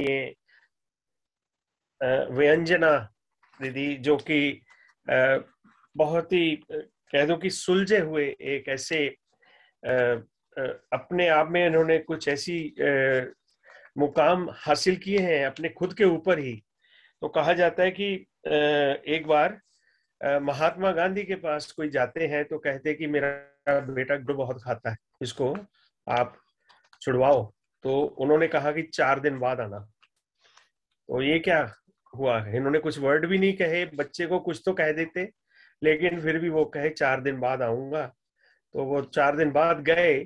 ये व्यंजना दीदी, जो कि बहुत ही कह दो कि सुलझे हुए एक ऐसे अपने आप में इन्होंने कुछ ऐसी मुकाम हासिल किए हैं अपने खुद के ऊपर ही। तो कहा जाता है कि एक बार महात्मा गांधी के पास कोई जाते हैं तो कहते हैं कि मेरा बेटा गुड़ बहुत खाता है, इसको आप छुड़वाओ। तो उन्होंने कहा कि 4 दिन बाद आना। तो ये क्या हुआ है, इन्होंने कुछ वर्ड भी नहीं कहे, बच्चे को कुछ तो कह देते, लेकिन फिर भी वो कहे 4 दिन बाद आऊंगा। तो वो 4 दिन बाद गए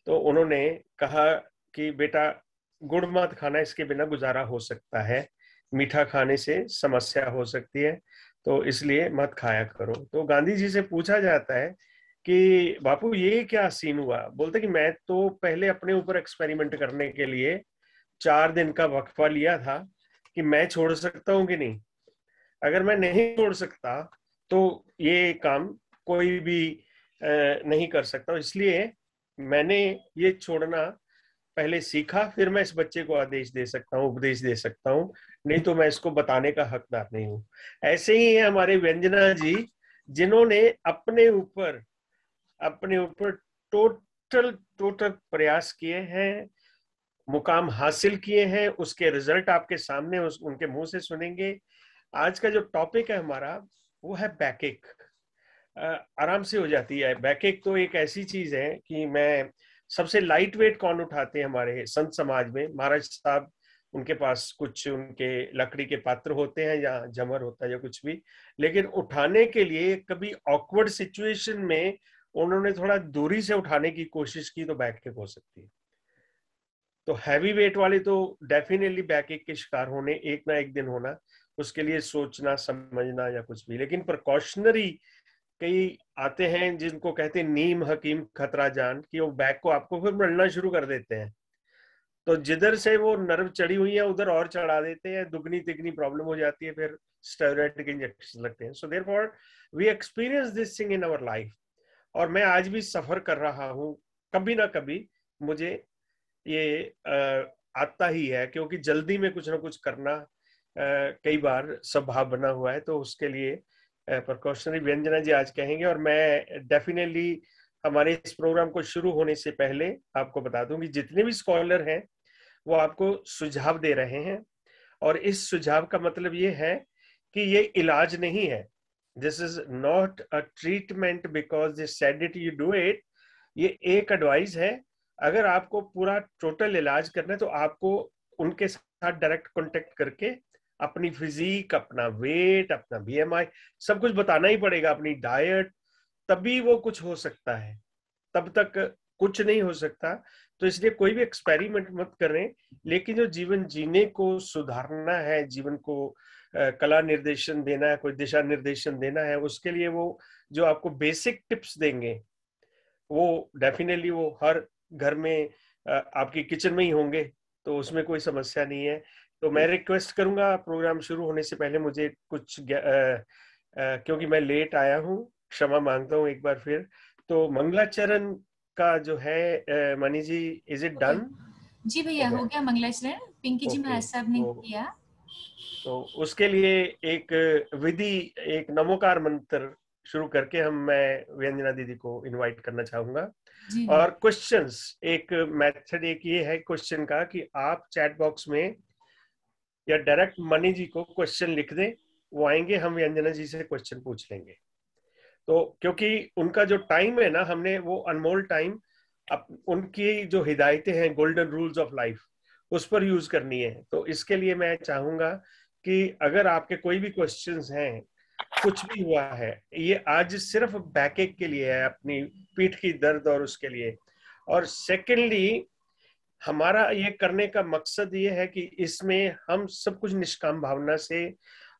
तो उन्होंने कहा कि बेटा गुड़ मत खाना, इसके बिना गुजारा हो सकता है, मीठा खाने से समस्या हो सकती है, तो इसलिए मत खाया करो। तो गांधी जी से पूछा जाता है कि बापू ये क्या सीन हुआ। बोलते कि मैं तो पहले अपने ऊपर एक्सपेरिमेंट करने के लिए 4 दिन का वक्फा लिया था कि मैं छोड़ सकता हूँ कि नहीं। अगर मैं नहीं छोड़ सकता तो ये काम कोई भी नहीं कर सकता, इसलिए मैंने ये छोड़ना पहले सीखा, फिर मैं इस बच्चे को आदेश दे सकता हूँ, उपदेश दे सकता हूँ, नहीं तो मैं इसको बताने का हकदार नहीं हूँ। ऐसे ही है हमारे व्यंजना जी, जिन्होंने अपने ऊपर टोटल टोटल प्रयास किए हैं, मुकाम हासिल किए हैं, उसके रिजल्ट आपके सामने उनके मुंह से सुनेंगे। आज का जो टॉपिक है हमारा वो है बैकएक। आराम से हो जाती है बैकएक। तो एक ऐसी चीज है कि मैं सबसे लाइट वेट कौन उठाते हैं हमारे संत समाज में, महाराज साहब, उनके पास कुछ उनके लकड़ी के पात्र होते हैं या झमर होता है या कुछ भी, लेकिन उठाने के लिए कभी ऑकवर्ड सिचुएशन में उन्होंने थोड़ा दूरी से उठाने की कोशिश की तो बैकएक हो सकती है। तो हैवी वेट वाले तो डेफिनेटली बैकएक के शिकार होने एक ना एक दिन होना, उसके लिए सोचना समझना या कुछ भी। लेकिन प्रिकॉशनरी कई आते हैं जिनको कहते हैं नीम हकीम खतरा जान, कि वो बैक को आपको फिर मलना शुरू कर देते हैं। तो जिधर से वो नर्व चढ़ी हुई है उधर और चढ़ा देते हैं, दुगनी तिगनी प्रॉब्लम हो जाती है, फिर स्टेरॉइड के इंजेक्शन लगते हैं। So therefore we experience this thing in our life. और मैं आज भी सफर कर रहा हूँ, कभी ना कभी मुझे ये आता ही है, क्योंकि जल्दी में कुछ ना कुछ करना कई बार स्वभाव बना हुआ है। तो उसके लिए प्रिकॉशनरी व्यंजना जी आज कहेंगे। और मैं डेफिनेटली हमारे इस प्रोग्राम को शुरू होने से पहले आपको बता दूं कि जितने भी स्कॉलर हैं वो आपको सुझाव दे रहे हैं, और इस सुझाव का मतलब ये है कि ये इलाज नहीं है। This is not a treatment because they said it you do it. ये एक एडवाइस है। अगर आपको पूरा टोटल इलाज करना है तो आपको उनके साथ डायरेक्ट कांटेक्ट करके अपनी फिजिक, अपना वेट, अपना बीएमआई सब कुछ बताना ही पड़ेगा, अपनी डाइट, तभी वो कुछ हो सकता है, तब तक कुछ नहीं हो सकता। तो इसलिए कोई भी एक्सपेरिमेंट मत करें, लेकिन जो जीवन जीने को सुधारना है, जीवन को कला निर्देशन देना है, कोई दिशा निर्देशन देना है, उसके लिए वो जो आपको बेसिक टिप्स देंगे वो डेफिनेटली वो हर घर में आपकी किचन में ही होंगे, तो उसमें कोई समस्या नहीं है। तो मैं रिक्वेस्ट करूंगा प्रोग्राम शुरू होने से पहले मुझे कुछ क्योंकि मैं लेट आया हूँ, क्षमा मांगता हूँ एक बार फिर। तो मंगलाचरण का जो है Mani ji, is it okay done? जी हो भैया, हो गया? गया मंगलाचरण। पिंकी जी ओके। महाराज साहब ने तो किया। उसके लिए एक विधि, एक नमोकार मंत्र शुरू करके हम मैं व्यंजना दीदी को इनवाइट करना चाहूंगा। जी हाँ। और क्वेश्चंस, एक मेथड एक ये है क्वेश्चन का कि आप चैट बॉक्स में या डायरेक्ट मनी जी को क्वेश्चन लिख दें, वो आएंगे, हम व्यंजना जी से क्वेश्चन पूछ लेंगे। तो क्योंकि उनका जो टाइम है ना, हमने वो अनमोल टाइम उनकी जो हिदायतें हैं, गोल्डन रूल्स ऑफ लाइफ, उस पर यूज करनी है। तो इसके लिए मैं चाहूंगा कि अगर आपके कोई भी क्वेश्चंस हैं, कुछ भी हुआ है, ये आज सिर्फ बैकएक के लिए है, अपनी पीठ की दर्द और उसके लिए। और सेकेंडली हमारा ये करने का मकसद ये है कि इसमें हम सब कुछ निष्काम भावना से,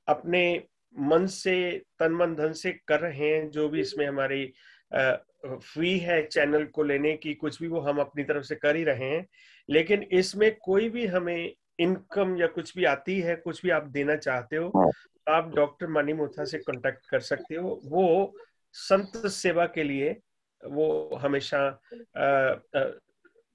अपने मन से, तन मन धन से कर रहे हैं। जो भी इसमें हमारी फी है चैनल को लेने की, कुछ भी वो हम अपनी तरफ से कर ही रहे हैं। लेकिन इसमें कोई भी हमें इनकम या कुछ भी आती है, कुछ भी आप देना चाहते हो, आप डॉक्टर मनी मोथा से कांटेक्ट कर सकते हो। वो संत सेवा के लिए वो हमेशा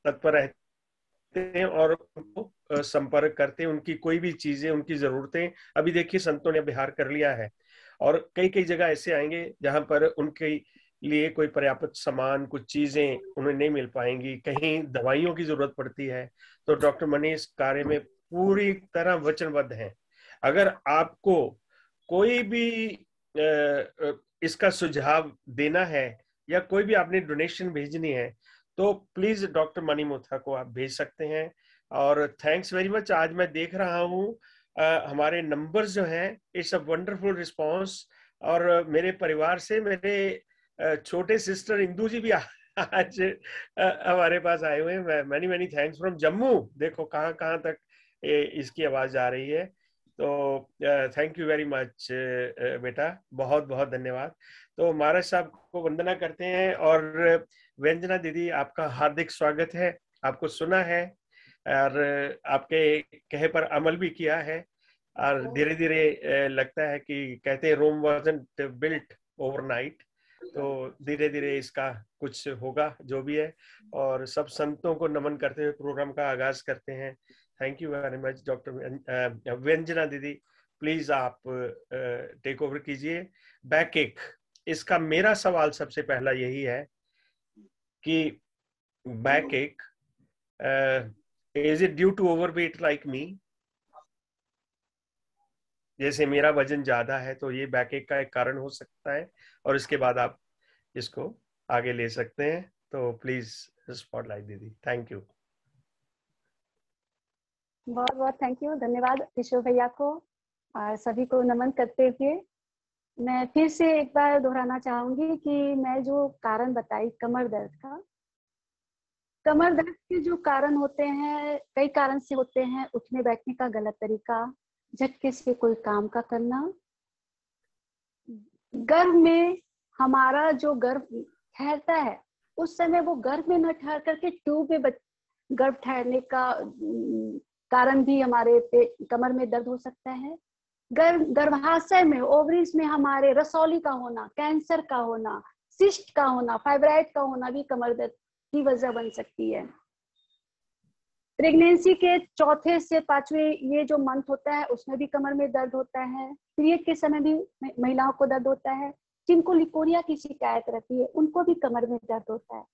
तत्पर रहते हैं और उनको संपर्क करते हैं, उनकी कोई भी चीजें, उनकी जरूरतें। अभी देखिए संतों ने बिहार कर लिया है और कई कई जगह ऐसे आएंगे जहां पर उनके लिए कोई पर्याप्त सामान, कुछ चीजें उन्हें नहीं मिल पाएंगी, कहीं दवाइयों की जरूरत पड़ती है, तो डॉक्टर मनी इस कार्य में पूरी तरह वचनबद्ध हैं। अगर आपको कोई भी इसका सुझाव देना है या कोई भी आपने डोनेशन भेजनी है तो प्लीज डॉक्टर मनी मोथा को आप भेज सकते हैं। और थैंक्स वेरी मच। आज मैं देख रहा हूँ हमारे नंबर्स जो हैं, इट्स अ वंडरफुल रिस्पांस। और मेरे परिवार से मेरे छोटे सिस्टर इंदू जी भी आज हमारे पास आए हुए हैं। Many many thanks from Jammu. देखो कहाँ कहाँ तक इसकी आवाज आ रही है। तो थैंक यू वेरी मच बेटा, बहुत बहुत धन्यवाद। तो महाराज साहब को वंदना करते हैं। और व्यंजना दीदी, आपका हार्दिक स्वागत है। आपको सुना है और आपके कहे पर अमल भी किया है और धीरे धीरे लगता है कि कहते हैं रोम वाजंट बिल्ट ओवरनाइट, तो धीरे धीरे इसका कुछ होगा जो भी है। और सब संतों को नमन करते हुए प्रोग्राम का आगाज करते हैं। Thank you very much doctor Vyanjana दीदी। प्लीज आप टेक ओवर कीजिए। बैक एक, इसका मेरा सवाल सबसे पहला यही है कि backache, is it due to overweight like me? जैसे मेरा वजन ज्यादा है तो ये बैक एक का एक कारण हो सकता है, और इसके बाद आप इसको आगे ले सकते हैं। तो प्लीज स्पॉटलाइट दीदी। Thank you. बहुत बहुत थैंक यू, धन्यवाद किशोर भैया को और सभी को नमन करते हुए मैं फिर से एक बार दोहराना चाहूंगी कि मैं जो कारण बताई कमर दर्द का, कमर दर्द के जो कारण होते हैं कई कारण से होते हैं। उठने बैठने का गलत तरीका, झटके से कोई काम का करना, गर्भ में हमारा जो गर्भ ठहरता है उस समय वो गर्भ में न ठहर करके ट्यूब में गर्भ ठहरने का कारण भी हमारे कमर में दर्द हो सकता है। गर्भाशय में, ओवरीज में हमारे रसौली का होना, कैंसर का होना, सिस्ट का होना, फाइब्राइड का होना भी कमर दर्द की वजह बन सकती है। प्रेगनेंसी के चौथे से पांचवें ये जो मंथ होता है उसमें भी कमर में दर्द होता है। पीरियड के समय भी महिलाओं को दर्द होता है। जिनको लिकोरिया की शिकायत रहती है उनको भी कमर में दर्द होता है।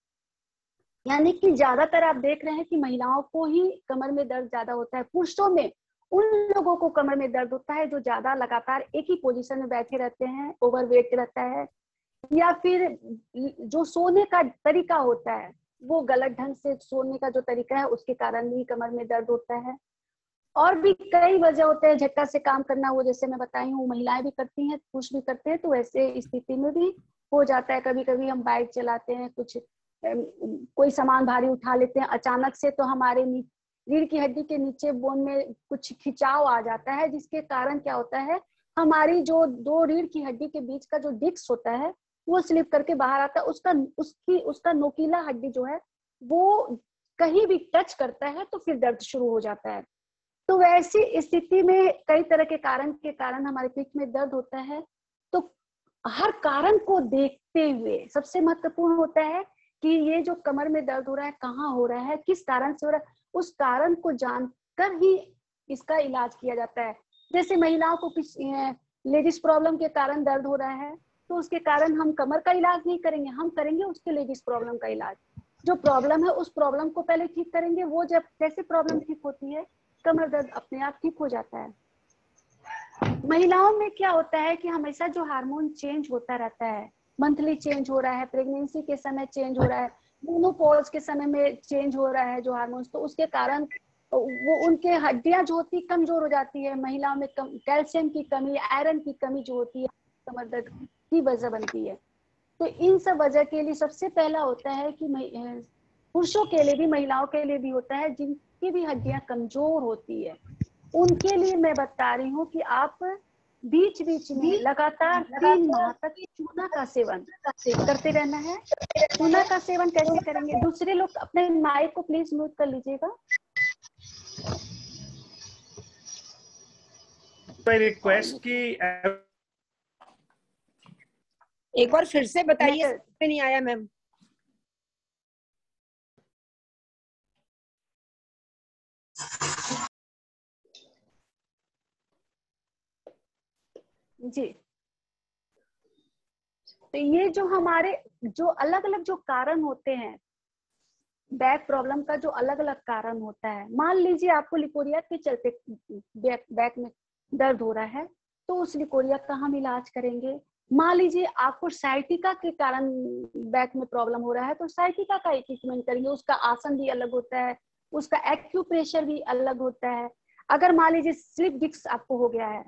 यानी कि ज्यादातर आप देख रहे हैं कि महिलाओं को ही कमर में दर्द ज्यादा होता है। पुरुषों में उन लोगों को कमर में दर्द होता है जो ज्यादा लगातार एक ही पोजीशन में बैठे रहते हैं, ओवरवेट रहता है, या फिर जो सोने का तरीका होता है वो गलत ढंग से सोने का जो तरीका है उसके कारण भी कमर में दर्द होता है। और भी कई वजह होते हैं। झटका से काम करना, वो जैसे मैं बताई हूँ महिलाएं भी करती हैं, पुरुष भी करते हैं, तो ऐसे स्थिति में भी हो जाता है। कभी कभी हम बाइक चलाते हैं, कुछ कोई सामान भारी उठा लेते हैं, अचानक से तो हमारे रीढ़ की हड्डी के नीचे बोन में कुछ खिंचाव आ जाता है, जिसके कारण क्या होता है हमारी जो दो रीढ़ की हड्डी के बीच का जो डिस्क होता है वो स्लिप करके बाहर आता है। उसका नोकीला हड्डी जो है वो कहीं भी टच करता है तो फिर दर्द शुरू हो जाता है। तो वैसी स्थिति में कई तरह के कारण हमारे पीठ में दर्द होता है। तो हर कारण को देखते हुए सबसे महत्वपूर्ण होता है कि ये जो कमर में दर्द हो रहा है कहाँ हो रहा है, किस कारण से हो रहा है, उस कारण को जानकर ही इसका इलाज किया जाता है। जैसे महिलाओं को कुछ लेडीज प्रॉब्लम के कारण दर्द हो रहा है तो उसके कारण हम कमर का इलाज नहीं करेंगे, हम करेंगे उसके लेडीज प्रॉब्लम का इलाज। जो प्रॉब्लम है उस प्रॉब्लम को पहले ठीक करेंगे, वो जब जैसे प्रॉब्लम ठीक होती है कमर दर्द अपने आप ठीक हो जाता है। महिलाओं में क्या होता है कि हमेशा जो हार्मोन चेंज होता रहता है, मंथली चेंज हो रहा है, प्रेगनेंसी के समय चेंज हो रहा है, मेनोपॉज के समय में चेंज हो रहा है जो हार्मोन्स, तो उसके कारण वो उनके हड्डियां जो होती कमजोर हो जाती है। महिलाओं में कैल्शियम की कमी, आयरन की कमी जो होती है कमर दर्द की वजह बनती है। तो इन सब वजह के लिए सबसे पहला होता है कि पुरुषों के लिए भी महिलाओं के लिए भी होता है जिनकी भी हड्डियां कमजोर होती है, उनके लिए मैं बता रही हूँ कि आप बीच बीच में लगातार 3 माह तक चूना का सेवन करते रहना है। चूना का सेवन कैसे करेंगे? दूसरे लोग अपने माइक को प्लीज म्यूट कर लीजिएगा। रिक्वेस्ट की एक बार फिर से बताइए, नहीं आया मैम। जी। तो ये जो हमारे जो अलग अलग जो कारण होते हैं बैक प्रॉब्लम का, जो अलग अलग कारण होता है, मान लीजिए आपको लिकोरिया के चलते बैक में दर्द हो रहा है, तो उस लिकोरिया का हम इलाज करेंगे। मान लीजिए आपको साइटिका के कारण बैक में प्रॉब्लम हो रहा है, तो साइटिका का ट्रीटमेंट करेंगे। उसका आसन भी अलग होता है, उसका एक्यूप्रेशर भी अलग होता है। अगर मान लीजिए स्लिप डिस्क आपको हो गया है,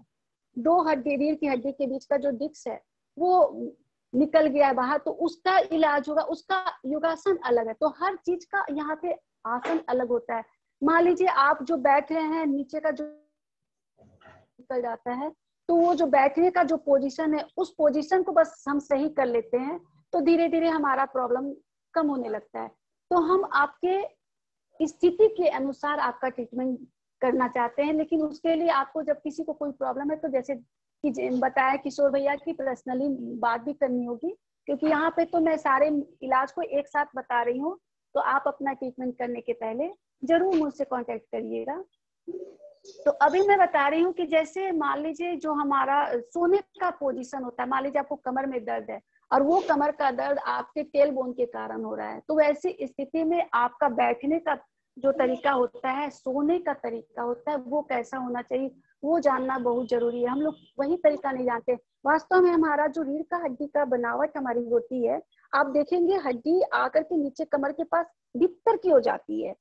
दो हड्डी, रीढ़ की हड्डी के बीच का जो डिस्क है वो निकल गया है बाहर, तो उसका इलाज होगा, उसका योगासन अलग है। तो हर चीज का यहाँ पे आसन अलग होता है। मान लीजिए आप जो बैठ रहे हैं, नीचे का जो निकल जाता है, तो वो जो बैठने का जो पोजीशन है, उस पोजीशन को बस हम सही कर लेते हैं, तो धीरे धीरे हमारा प्रॉब्लम कम होने लगता है। तो हम आपके स्थिति के अनुसार आपका ट्रीटमेंट करना चाहते हैं, लेकिन उसके लिए आपको जब किसी को कोई प्रॉब्लम है, तो जैसे कि बताया किशोर भैया की पर्सनली बात भी करनी होगी, क्योंकि यहाँ पे तो मैं सारे इलाज को एक साथ बता रही हूँ। तो आप अपना ट्रीटमेंट करने के पहले जरूर मुझसे कांटेक्ट करिएगा। तो अभी मैं बता रही हूँ कि जैसे मान लीजिए जो हमारा सोने का पोजीशन होता है, मान लीजिए आपको कमर में दर्द है और वो कमर का दर्द आपके टेल बोन के कारण हो रहा है, तो वैसी स्थिति में आपका बैठने का जो तरीका होता है, सोने का तरीका होता है, वो कैसा होना चाहिए, वो जानना बहुत जरूरी है। हम लोग वही तरीका नहीं जानते। वास्तव में हमारा जो रीढ़ का हड्डी का बनावट हमारी होती है, आप देखेंगे हड्डी आकर के नीचे कमर के पास भीतर की हो जाती है।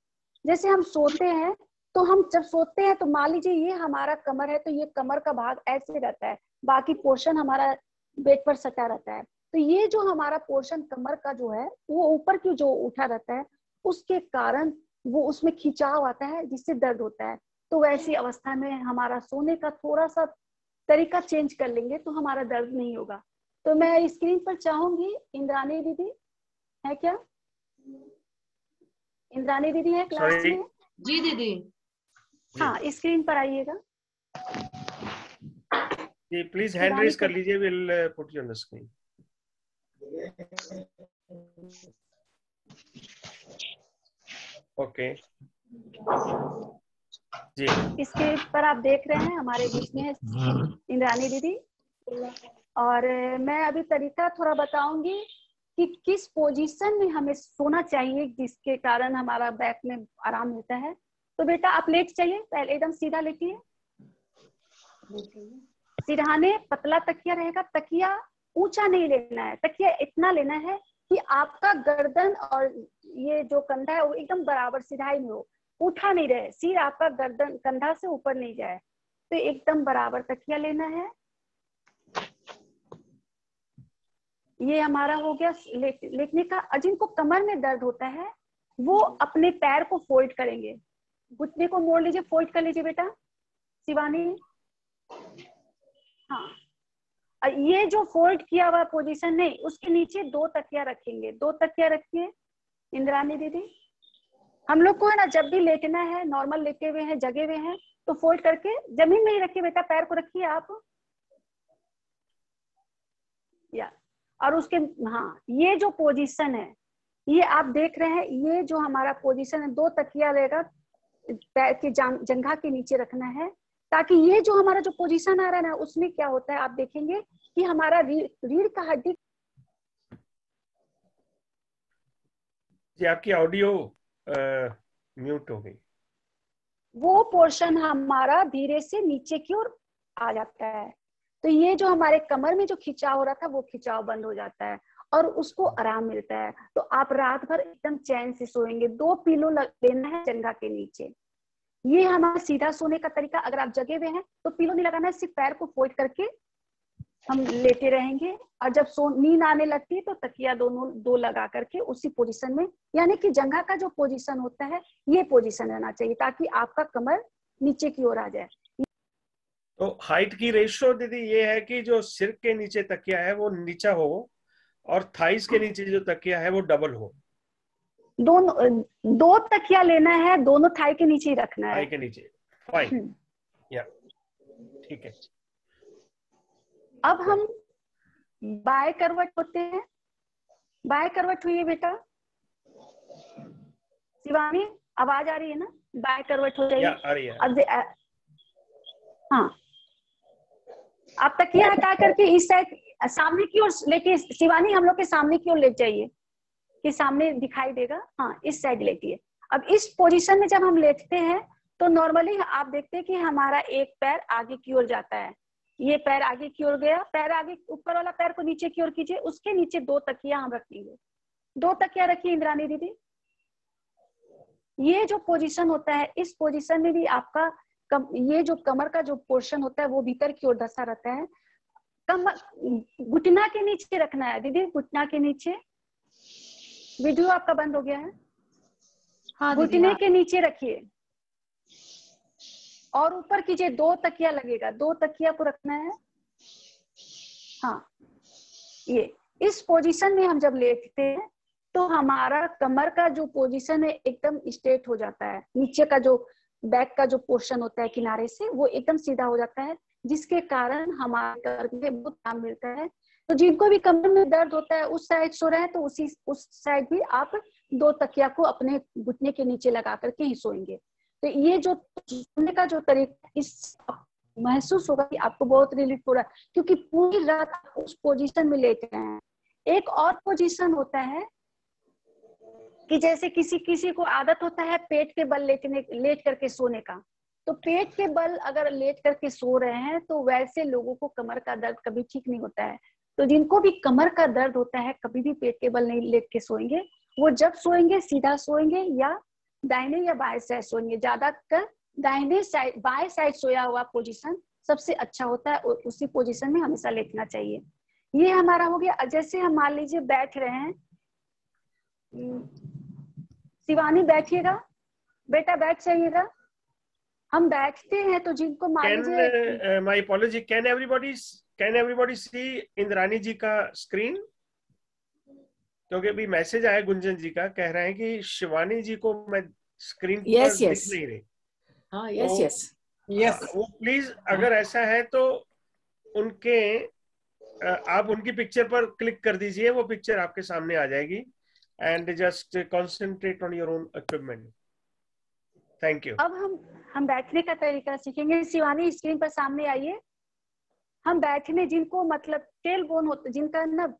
जैसे हम सोते हैं, तो हम जब सोते हैं तो मान लीजिए ये हमारा कमर है, तो ये कमर का भाग ऐसे रहता है, बाकी पोर्शन हमारा बेड पर सटा रहता है। तो ये जो हमारा पोर्शन कमर का जो है, वो ऊपर की जो उठा रहता है, उसके कारण वो उसमें खिंचाव आता है, जिससे दर्द होता है। तो वैसी अवस्था में हमारा सोने का थोड़ा सा तरीका चेंज कर लेंगे तो हमारा दर्द नहीं होगा। तो मैं स्क्रीन पर चाहूंगी, इंद्रानी दीदी है क्या? इंद्रानी दीदी है क्लास सॉरी में? जी दीदी। हाँ, स्क्रीन पर आइएगा। जी, प्लीज हैंड रेज कर लीजिए, will put you on the screen. Okay जी, इसके पर आप देख रहे हैं हमारे बीच में है इंद्रानी दीदी। और मैं अभी तरीका थोड़ा बताऊंगी कि किस पोजीशन में हमें सोना चाहिए जिसके कारण हमारा बैक में आराम मिलता है। तो बेटा आप लेट चाहिए, पहले एकदम सीधा लेटिए। सिरहाने पतला तकिया रहेगा, तकिया ऊंचा नहीं लेना है, तकिया इतना लेना है कि आपका गर्दन और ये जो कंधा है वो एकदम बराबर सिधाई में हो, उठा नहीं रहे, सिर आपका गर्दन कंधा से ऊपर नहीं जाए। तो एकदम बराबर तकिया लेना है। ये हमारा हो गया लेटने का। जिनको कमर में दर्द होता है वो अपने पैर को फोल्ड करेंगे, घुटने को मोड़ लीजिए, फोल्ड कर लीजिए बेटा शिवानी। हाँ, और ये जो फोल्ड किया हुआ पोजीशन नहीं, उसके नीचे दो तकिया रखेंगे, दो तकिया रखिए इंद्रानी दीदी। हम लोग को है ना, जब भी लेटना है, नॉर्मल लेटे हुए हैं, जगे हुए हैं, तो फोल्ड करके जमीन में ही रखिए बेटा, पैर को रखिए आप या। और उसके हाँ, ये जो पोजीशन है, ये आप देख रहे हैं, ये जो हमारा पोजीशन है, दो तकिया रहेगा, पैर के जंघा के नीचे रखना है, ताकि ये जो हमारा जो पोजीशन आ रहा है ना, उसमें क्या होता है आप देखेंगे कि हमारा रीढ़ का हड्डी। जी आपकी ऑडियो म्यूट हो गई। वो पोर्शन हमारा धीरे से नीचे की ओर आ जाता है, तो ये जो हमारे कमर में जो खिंचाव हो रहा था, वो खिंचाव बंद हो जाता है और उसको आराम मिलता है। तो आप रात भर एकदम चैन से सोएंगे। दो पिलो लेना है जंघा के नीचे। ये हमारा सीधा सोने का तरीका। अगर आप जगे हुए हैं तो पिलो नहीं लगाना है, सिर्फ पैर को फोल्ड करके हम लेटे रहेंगे। और जब नींद आने लगती है तो तकिया दोनों दो लगा करके उसी पोजीशन में, यानी कि जंघा का जो पोजीशन होता है, ये पोजीशन रहना चाहिए, ताकि आपका कमर नीचे की ओर आ जाए। तो हाइट की रेशियो दीदी ये है कि जो सिर के नीचे तकिया है वो नीचा हो और थाइस के नीचे जो तकिया है वो डबल हो। दोनों दो तकिया लेना है, दोनों थाई के नीचे ही रखना है। थाई के नीचे, फाइन, या ठीक है। अब हम बाय करवट होते हैं। बाय करवट हुई है बेटा शिवानी, आवाज आ रही है ना? बाय करवट हो जाइए। आ रही है। अब हाँ, आप तकिया हटा करके इस साइड सामने की ओर लेटिए। शिवानी हम लोग के सामने की ओर लेट जाइए कि सामने दिखाई देगा। हाँ, इस साइड लेटिए। अब इस पोजीशन में जब हम लेटते हैं तो नॉर्मली आप देखते हैं कि हमारा एक पैर आगे की ओर जाता है। ये पैर आगे की ओर गया, पैर आगे, ऊपर वाला पैर को नीचे की ओर कीजिए, उसके नीचे 2 तकिया हम रखेंगे। 2 तकिया रखिए इंद्रानी दीदी। ये जो पोजीशन होता है, इस पोजीशन में भी आपका ये जो कमर का जो पोर्शन होता है वो भीतर की ओर धंसा रहता है। कमर घुटना के नीचे रखना है दीदी, घुटना के नीचे। वीडियो आपका बंद हो गया है। हाँ, घुटने के नीचे रखिए और ऊपर कीजिए। 2 तकिया लगेगा, 2 तकिया को रखना है। हाँ, ये इस पोजीशन में हम जब लेटते हैं तो हमारा कमर का जो पोजीशन है एकदम स्ट्रेट हो जाता है। नीचे का जो बैक का जो पोर्शन होता है किनारे से वो एकदम सीधा हो जाता है, जिसके कारण हमारे कमर में बहुत आराम मिलता है। तो जिनको भी कमर में दर्द होता है उस साइड सो रहे हैं तो उस साइड भी आप 2 तकिया को अपने घुटने के नीचे लगा करके ही सोएंगे। तो ये जो सोने का जो तरीका, इस महसूस होगा कि आपको बहुत रिलीफ हो रहा है, क्योंकि पूरी रात आप उस पोजीशन में लेट रहे हैं। एक और पोजीशन होता है कि जैसे किसी को आदत होता है पेट के बल लेट करके सोने का, तो पेट के बल अगर लेट करके सो रहे हैं तो वैसे लोगों को कमर का दर्द कभी ठीक नहीं होता है। तो जिनको भी कमर का दर्द होता है कभी भी पेट के बल नहीं लेट के सोएंगे। वो जब सोएंगे सीधा सोएंगे या दाहिने या बाएं साइड सोएंगे। ज्यादातर दाहिने साइड, बाएं साइड सोया हुआ पोजीशन सबसे अच्छा होता है, और उसी पोजीशन में हमेशा लेटना चाहिए। ये हमारा हो गया। जैसे हम मान लीजिए बैठ रहे हैं, शिवानी बैठिएगा बेटा, बैठ जाइएगा। हम बैठते हैं तो जिनको मान लीजिए, माय अपॉलॉजी, कैन एवरीबॉडी सी इंद्रानी जी का स्क्रीन? क्योंकि अभी मैसेज आया गुंजन जी का, कह रहे हैं कि शिवानी जी को मैं स्क्रीन पर दिख नहीं रही। हाँ, यस। वो प्लीज अगर ऐसा है तो उनके आप उनकी पिक्चर पर क्लिक कर दीजिए, वो पिक्चर आपके सामने आ जाएगी। And just concentrate on your own equipment. Thank you. अब हम बैठने का तरीका सीखेंगे। शिवानी स्क्रीन पर सामने आइए। हम बैठने, जिनको मतलब टेल बोन होता है, जिनका ना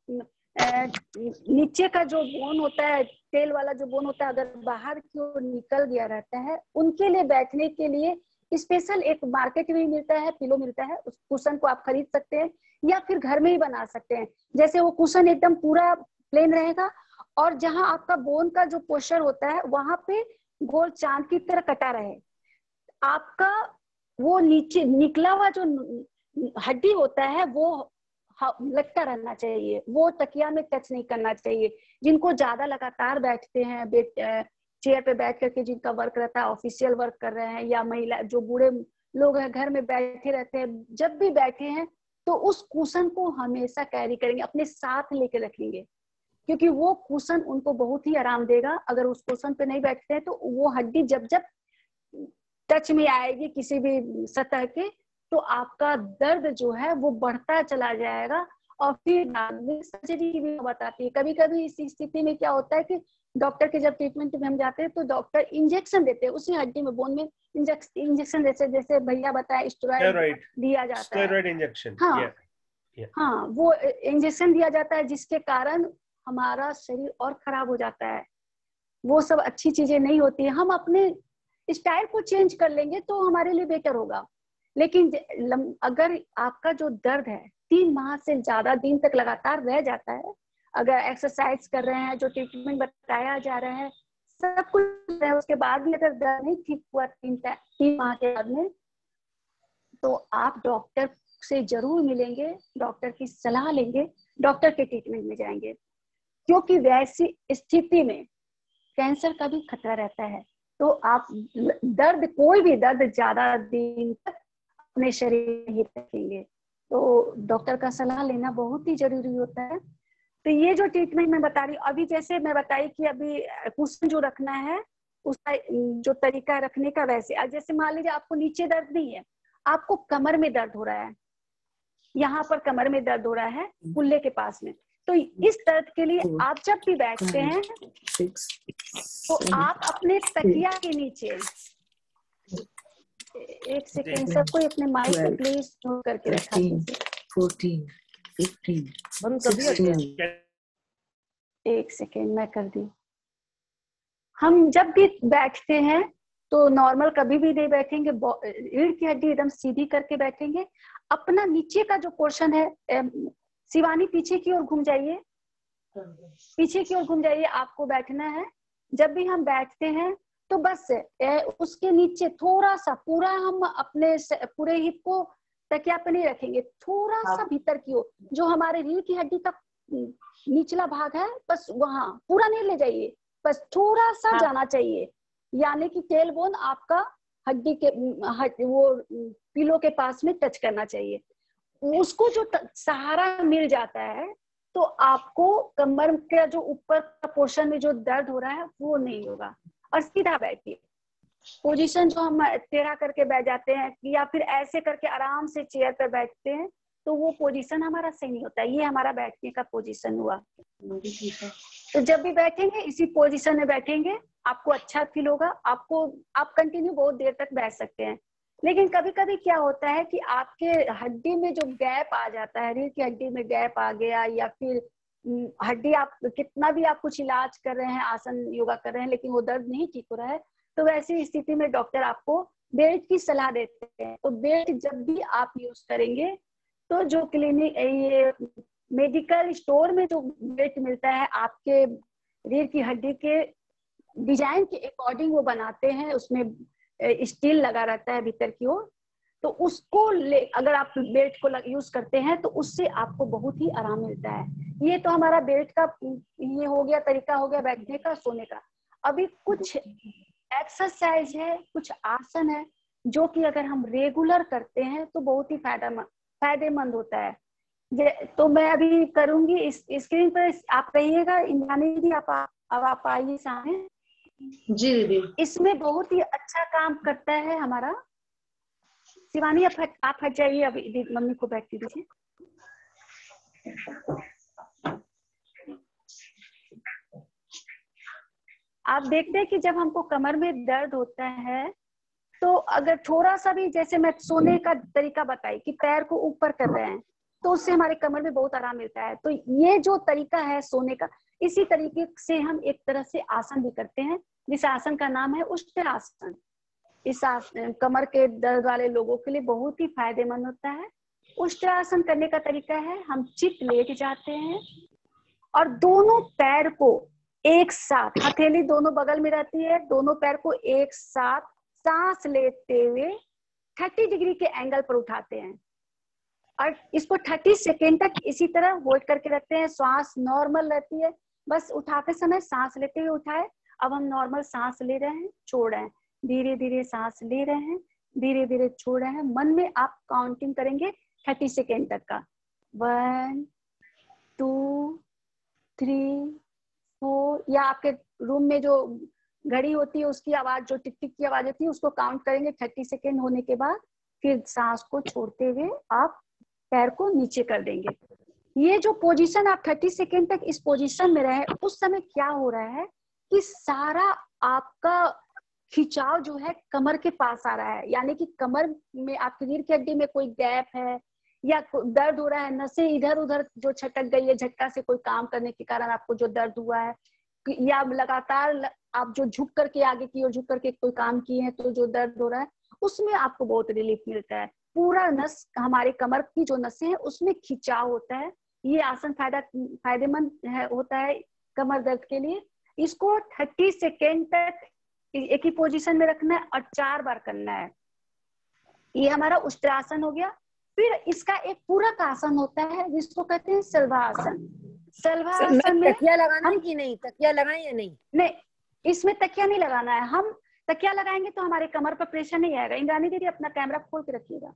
नीचे का जो बोन होता है, टेल वाला जो बोन होता है, अगर बाहर की ओर निकल गया रहता है, उनके लिए बैठने के लिए स्पेशल एक मार्केट में मिलता है, पिलो मिलता है। उस कुशन को आप खरीद सकते हैं या फिर घर में ही बना सकते हैं। जैसे वो कुशन एकदम पूरा प्लेन रहेगा और जहां आपका बोन का जो पोर्शन होता है वहां पे गोल चांद की तरह कटा रहे। आपका वो नीचे निकला हुआ जो हड्डी होता है वो लगता रहना चाहिए, वो तकिया में टच नहीं करना चाहिए। जिनको ज्यादा लगातार बैठते हैं, चेयर पे बैठ करके जिनका वर्क रहता है, ऑफिशियल वर्क कर रहे हैं, या महिला जो बूढ़े लोग हैं घर में बैठे रहते हैं, जब भी बैठे हैं तो उस कुशन को हमेशा कैरी करेंगे, अपने साथ लेके रखेंगे, क्योंकि वो कुशन उनको बहुत ही आराम देगा। अगर उस कुशन पे नहीं बैठते हैं तो वो हड्डी जब जब टच में आएगी किसी भी सतह के, तो आपका दर्द जो है वो बढ़ता चला जाएगा। और फिर बाद में सर्जरी भी बताती है। कभी कभी इस स्थिति में क्या होता है कि डॉक्टर के जब ट्रीटमेंट में हम जाते हैं तो डॉक्टर इंजेक्शन देते हैं उसी हड्डी में, बोन में इंजेक्शन जैसे भैया बताया स्टेरॉइड दिया जाता है, स्टेरॉइड इंजेक्शन। हाँ, वो इंजेक्शन दिया जाता है, जिसके कारण हमारा शरीर और खराब हो जाता है। वो सब अच्छी चीजें नहीं होती है। हम अपने स्टाइल को चेंज कर लेंगे तो हमारे लिए बेटर होगा। लेकिन अगर आपका जो दर्द है 3 माह से ज्यादा दिन तक लगातार रह जाता है, अगर एक्सरसाइज कर रहे हैं, जो ट्रीटमेंट बताया जा रहा है, सब कुछ है, उसके बाद भी अगर दर्द नहीं ठीक हुआ 3 माह के बाद में, तो आप डॉक्टर से जरूर मिलेंगे, डॉक्टर की सलाह लेंगे, डॉक्टर के ट्रीटमेंट में जाएंगे। क्योंकि वैसी स्थिति में कैंसर का भी खतरा रहता है। तो आप दर्द, कोई भी दर्द ज्यादा दिन तक अपने शरीर में ही रखेंगे, तो डॉक्टर का सलाह लेना बहुत ही जरूरी होता है। तो ये जो ट्रीटमेंट मैं बता रही हूँ, अभी जैसे मैं बताई कि अभी कुशन जो रखना है उसका जो तरीका रखने का, वैसे जैसे मान लीजिए आपको नीचे दर्द नहीं है, आपको कमर में दर्द हो रहा है, यहाँ पर कमर में दर्द हो रहा है कुल्ले के पास में, तो इस दर्द के लिए आप जब भी बैठते हैं तो आप अपने तकिया के नीचे एक सेकेंड, सबको अपने माइक पे प्लीज नोट करके रखा 14, 15, बंद कर दिया 16। एक सेकेंड मैं कर दी। हम जब भी बैठते हैं तो नॉर्मल कभी भी नहीं बैठेंगे, रीढ़ की हड्डी एकदम सीधी करके बैठेंगे। अपना नीचे का जो पोर्शन है, शिवानी पीछे की ओर घूम जाइए, पीछे की ओर घूम जाइए, आपको बैठना है। जब भी हम बैठते हैं तो बस उसके नीचे थोड़ा सा, पूरा हम अपने पूरे हिप को तकिया पे नहीं रखेंगे, थोड़ा सा भीतर की ओर, जो हमारे रीढ़ की हड्डी का निचला भाग है, बस वहां पूरा नहीं ले जाइए, बस थोड़ा सा जाना चाहिए। यानी कि टेल बोन आपका हड्डी के वो पिलो के पास में टच करना चाहिए। उसको जो सहारा मिल जाता है तो आपको कमर का जो ऊपर का पोर्शन में जो दर्द हो रहा है वो नहीं होगा। और सीधा बैठिए। पोजीशन जो हम टेढ़ा करके बैठ जाते हैं या फिर ऐसे करके आराम से चेयर पर बैठते हैं तो वो पोजीशन हमारा सही नहीं होता। ये हमारा बैठने का पोजीशन हुआ। तो जब भी बैठेंगे इसी पोजीशन में बैठेंगे, आपको अच्छा फील होगा। आप कंटिन्यू बहुत देर तक बैठ सकते हैं। लेकिन कभी कभी क्या होता है कि आपके हड्डी में जो गैप आ जाता है, रीढ़ की हड्डी में गैप आ गया, या फिर हड्डी, आप कितना भी आप कुछ इलाज कर रहे हैं, आसन योगा कर रहे हैं, लेकिन वो दर्द नहीं ठीक हो रहा है, तो वैसी स्थिति में डॉक्टर आपको बेल्ट की सलाह देते हैं। तो बेल्ट जब भी आप यूज करेंगे तो जो क्लिनिक, ये मेडिकल स्टोर में जो बेल्ट मिलता है आपके रीढ़ की हड्डी के डिजाइन के अकॉर्डिंग वो बनाते हैं, उसमें स्टील लगा रहता है भीतर की ओर, तो उसको अगर आप बेल्ट को यूज करते हैं तो उससे आपको बहुत ही आराम मिलता है। ये तो हमारा बेल्ट का ये हो गया, तरीका हो गया बैठने का, सोने का। अभी कुछ एक्सरसाइज है, कुछ आसन है जो कि अगर हम रेगुलर करते हैं तो बहुत ही फायदेमंद होता है। तो मैं अभी करूंगी, इस स्क्रीन पर आप रहिएगा। इंद्रानी दीदी अब आप आइए सामने। जी दीदी। इसमें बहुत ही अच्छा काम करता है हमारा। शिवानी आप हट जाइए, अभी मम्मी को बैठने दीजिए। आप देखते हैं कि जब हमको कमर में दर्द होता है तो अगर थोड़ा सा भी, जैसे मैं सोने का तरीका बताई कि पैर को ऊपर कर रहे हैं, तो उससे हमारे कमर में बहुत आराम मिलता है। तो ये जो तरीका है सोने का, इसी तरीके से हम एक तरह से आसन भी करते हैं, जिस आसन का नाम है उष्ट्रासन। इस आसन कमर के दर्द वाले लोगों के लिए बहुत ही फायदेमंद होता है। उष्ट्रासन करने का तरीका है, हम चित लेट जाते हैं और दोनों पैर को एक साथ, हथेली दोनों बगल में रहती है, दोनों पैर को एक साथ सांस लेते हुए 30 डिग्री के एंगल पर उठाते हैं और इसको 30 सेकेंड तक इसी तरह होल्ड करके रखते हैं। श्वास नॉर्मल रहती है, बस उठाते समय सांस लेते हुए उठाए। अब हम नॉर्मल सांस ले रहे हैं, छोड़ रहे हैं, धीरे धीरे सांस ले रहे हैं, धीरे धीरे छोड़ रहे हैं। मन में आप काउंटिंग करेंगे 30 सेकेंड तक का, 1 2 3 4, या आपके रूम में जो घड़ी होती है उसकी आवाज, जो टिक टिक की आवाज होती है, उसको काउंट करेंगे। 30 सेकेंड होने के बाद फिर सांस को छोड़ते हुए आप पैर को नीचे कर देंगे। ये जो पोजीशन आप 30 सेकेंड तक इस पोजीशन में रहे, उस समय क्या हो रहा है कि सारा आपका खिंचाव जो है कमर के पास आ रहा है। यानी कि कमर में आपकी रीढ़ की हड्डी में कोई गैप है या दर्द हो रहा है, नसें इधर उधर जो छटक गई है, झटका से कोई काम करने के कारण आपको जो दर्द हुआ है, या लगातार आप जो झुक करके आगे की ओर झुक करके कोई काम किए हैं तो जो दर्द हो रहा है, उसमें आपको बहुत रिलीफ मिलता है। पूरा नस, हमारे कमर की जो नसें हैं उसमें खिंचाव होता है। ये आसन फायदेमंद होता है कमर दर्द के लिए। इसको 30 सेकेंड तक एक ही पोजीशन में रखना है और 4 बार करना है। ये हमारा उष्ट्रासन हो गया। फिर इसका एक पूरक आसन होता है जिसको कहते हैं शलभासन। शलभासन में तकिया लगाना है कि नहीं? तकिया लगाएं या नहीं? नहीं, इसमें तकिया नहीं लगाना है। हम तकिया लगाएंगे तो हमारे कमर पर प्रेशर नहीं आएगा। इंद्रानी दीदी अपना कैमरा खोल के रखिएगा।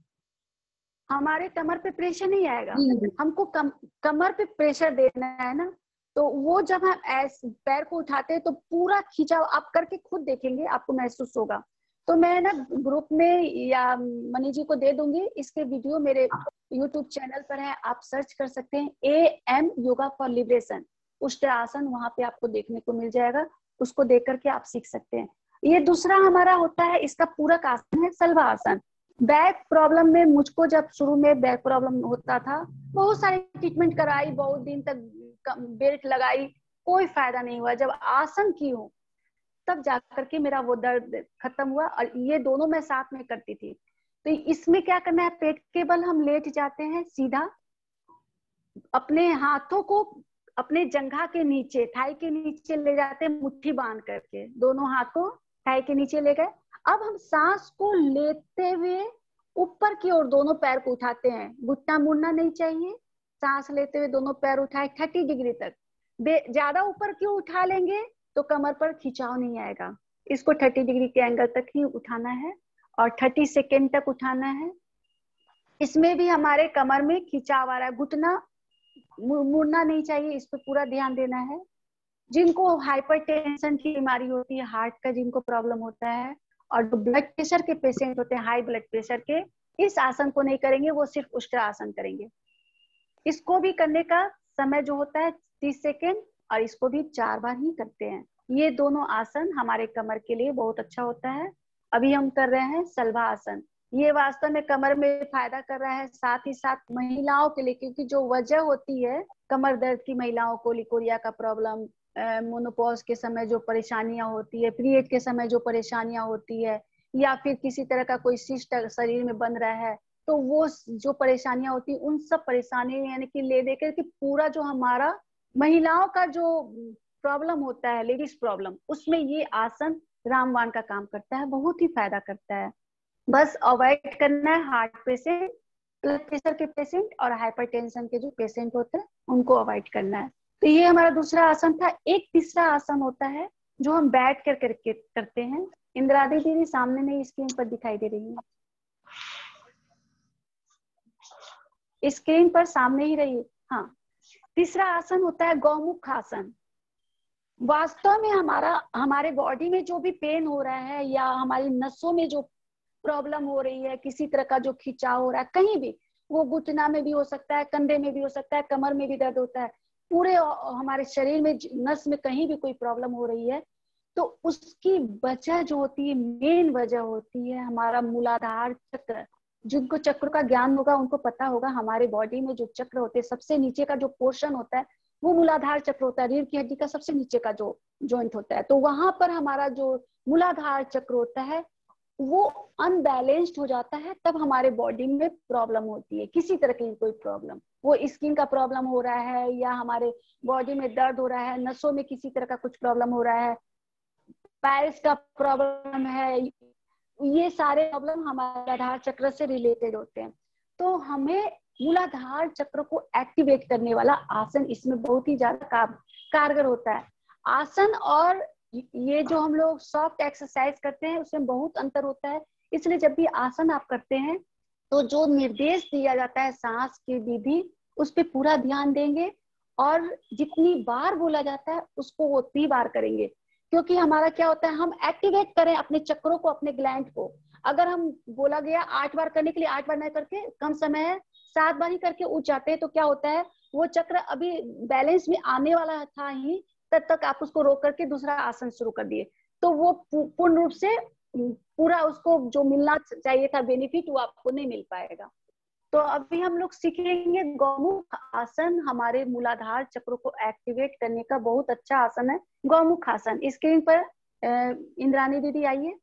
हमारे कमर पे प्रेशर नहीं आएगा, हमको कमर पे प्रेशर देना है ना। तो वो जब हम ऐसे पैर को उठाते हैं तो पूरा खिंचाव आप करके खुद देखेंगे, आपको महसूस होगा। तो मैं ना ग्रुप में या मनी जी को दे दूंगी, इसके वीडियो मेरे YouTube चैनल पर है, आप सर्च कर सकते हैं AM yoga for liberation Ushtrasana, वहां पे आपको देखने को मिल जाएगा। उसको देख करके आप सीख सकते हैं। ये दूसरा हमारा होता है, इसका पूरक आसन है शलभासन। बैक प्रॉब्लम में मुझको जब शुरू में बैक प्रॉब्लम होता था, बहुत सारी ट्रीटमेंट कराई, बहुत दिन तक बेल्ट लगाई, कोई फायदा नहीं हुआ। जब आसन की हूँ तब जाकर के मेरा वो दर्द खत्म हुआ। और ये दोनों मैं साथ में करती थी। तो इसमें क्या करना है, पेट के बल हम लेट जाते हैं सीधा, अपने हाथों को अपने जंघा के नीचे, थाई के नीचे ले जाते हैं, मुट्ठी बांध करके दोनों हाथ को थाई के नीचे ले गए। अब हम सांस को लेते हुए ऊपर की ओर दोनों पैर को उठाते हैं, घुटना मुड़ना नहीं चाहिए। सांस लेते हुए दोनों पैर उठाए 30 डिग्री तक। ज्यादा ऊपर क्यों उठा लेंगे तो कमर पर खिंचाव नहीं आएगा। इसको 30 डिग्री के एंगल तक ही उठाना है और 30 सेकेंड तक उठाना है। इसमें भी हमारे कमर में खिंचाव आ रहा है, घुटना मुड़ना नहीं चाहिए, इस पे पूरा ध्यान देना है। जिनको हाइपरटेंशन की बीमारी होती है, हार्ट का जिनको प्रॉब्लम होता है, और जो ब्लड प्रेशर के पेशेंट होते हैं, हाई ब्लड प्रेशर के, इस आसन को नहीं करेंगे, वो सिर्फ उष्ट्रासन करेंगे। इसको भी करने का समय जो होता है 30 सेकेंड, और इसको भी 4 बार ही करते हैं। ये दोनों आसन हमारे कमर के लिए बहुत अच्छा होता है। अभी हम कर रहे हैं शलभासन। ये वास्तव में कमर में फायदा कर रहा है, साथ ही साथ महिलाओं के लिए, क्योंकि जो वजह होती है कमर दर्द की, महिलाओं को लिकोरिया का प्रॉब्लम, मोनोपॉज के समय जो परेशानियां होती है, पीरियड के समय जो परेशानियां होती है, या फिर किसी तरह का कोई सिस्ट शरीर में बन रहा है, तो वो जो परेशानियां होती है, उन सब परेशानी यानी कि ले देकर कि पूरा जो हमारा महिलाओं का जो प्रॉब्लम होता है, लेडीज प्रॉब्लम, उसमें ये आसन रामबाण का काम करता है, बहुत ही फायदा करता है। बस अवॉइड करना है हार्ट पेशेंट, ब्लड प्रेशर के पेशेंट और हाइपरटेंशन के जो पेशेंट होते हैं, उनको अवॉइड करना है। तो ये हमारा दूसरा आसन था। एक तीसरा आसन होता है जो हम बैठ कर करके करते हैं। इंद्रादी दीदी सामने नहीं, स्क्रीन पर दिखाई दे रही है, स्क्रीन पर सामने ही रही है। हाँ, तीसरा आसन होता है गौमुख आसन। वास्तव में हमारे बॉडी में जो भी पेन हो रहा है, या हमारी नसों में जो प्रॉब्लम हो रही है, किसी तरह का जो खिंचाव हो रहा है, कहीं भी, वो घुटना में भी हो सकता है, कंधे में भी हो सकता है, कमर में भी दर्द होता है, पूरे हमारे शरीर में नस में कहीं भी कोई प्रॉब्लम हो रही है, तो उसकी वजह जो होती है, मेन वजह होती है हमारा मूलाधार चक्र। जिनको चक्र का ज्ञान होगा उनको पता होगा, हमारे बॉडी में जो चक्र होते हैं, सबसे नीचे का जो पोर्शन होता है वो मूलाधार चक्र होता है, रीढ़ की हड्डी का सबसे नीचे का जो जॉइंट होता है। तो वहां पर हमारा जो मूलाधार चक्र होता है वो अनबैलेंस्ड हो जाता है, तब हमारे बॉडी में प्रॉब्लम होती है, किसी तरह की कोई प्रॉब्लम, वो स्किन का प्रॉब्लम हो रहा है, या हमारे बॉडी में दर्द हो रहा है, नसों में किसी तरह का कुछ प्रॉब्लम हो रहा है, पाइल्स का प्रॉब्लम है, ये सारे प्रॉब्लम हमारे आधार चक्र से रिलेटेड होते हैं। तो हमें मूलाधार चक्र को एक्टिवेट करने वाला आसन इसमें बहुत ही ज्यादा कारगर होता है। आसन और ये जो हम लोग सॉफ्ट एक्सरसाइज करते हैं उसमें बहुत अंतर होता है। इसलिए जब भी आसन आप करते हैं तो जो निर्देश दिया जाता है सांस की विधि, उस पर पूरा ध्यान देंगे, और जितनी बार बोला जाता है उसको उतनी बार करेंगे। क्योंकि हमारा क्या होता है, हम एक्टिवेट करें अपने चक्रों को, अपने ग्लैंड को। अगर हम बोला गया 8 बार करने के लिए 8 बार नहीं करके कम समय है 7 बार ही करके उठ जाते हैं, तो क्या होता है, वो चक्र अभी बैलेंस में आने वाला था ही, तब तक आप उसको रोक करके दूसरा आसन शुरू कर दिए, तो वो पूर्ण रूप से पूरा उसको जो मिलना चाहिए था बेनिफिट, वो आपको नहीं मिल पाएगा। तो अभी हम लोग सीखेंगे गौमुख आसन। हमारे मूलाधार चक्र को एक्टिवेट करने का बहुत अच्छा आसन है गौमुख आसन। स्क्रीन पर इंद्रानी दीदी आइए।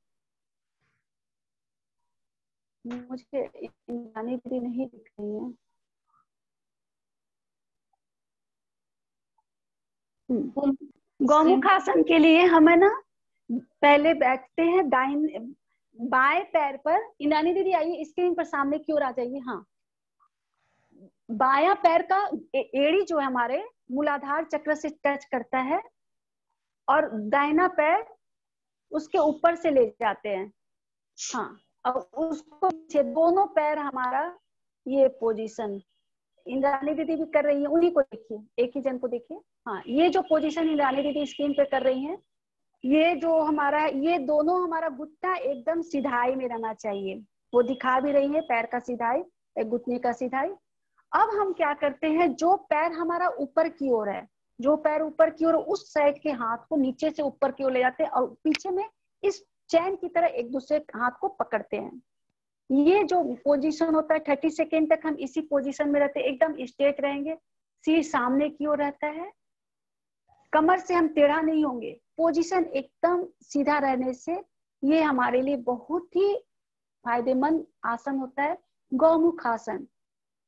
मुझे इंद्रानी दीदी नहीं दिख रही है। गौमुख आसन के लिए हमें ना पहले बैठते हैं बाएं पैर पर। इंद्रानी दीदी आइए, स्क्रीन पर सामने की ओर आ जाइए। हाँ, बायां पैर का एड़ी जो है हमारे मूलाधार चक्र से टच करता है, और दाहिना पैर उसके ऊपर से ले जाते हैं। हाँ, और उसको दोनों पैर हमारा ये पोजीशन इंद्रानी दीदी भी कर रही है, उन्हीं को देखिए, एक ही जन को देखिए। हाँ, ये जो पोजीशन इंद्रानी दीदी स्क्रीन पे कर रही हैं, ये जो हमारा, ये दोनों हमारा घुटना एकदम सिधाई में रहना चाहिए। वो दिखा भी रही है पैर का सिधाई, घुटने का सिधाई। अब हम क्या करते हैं, जो पैर हमारा ऊपर की ओर है, जो पैर ऊपर की ओर, उस साइड के हाथ को नीचे से ऊपर की ओर ले जाते हैं, और पीछे में इस चैन की तरह एक दूसरे हाथ को पकड़ते हैं। ये जो पोजीशन होता है 30 सेकेंड तक हम इसी पोजीशन में रहते हैं, एकदम स्ट्रेट रहेंगे, सिर सामने की ओर रहता है, कमर से हम टेढ़ा नहीं होंगे, पोजीशन एकदम सीधा रहने से ये हमारे लिए बहुत ही फायदेमंद आसन होता है, गौमुख आसन।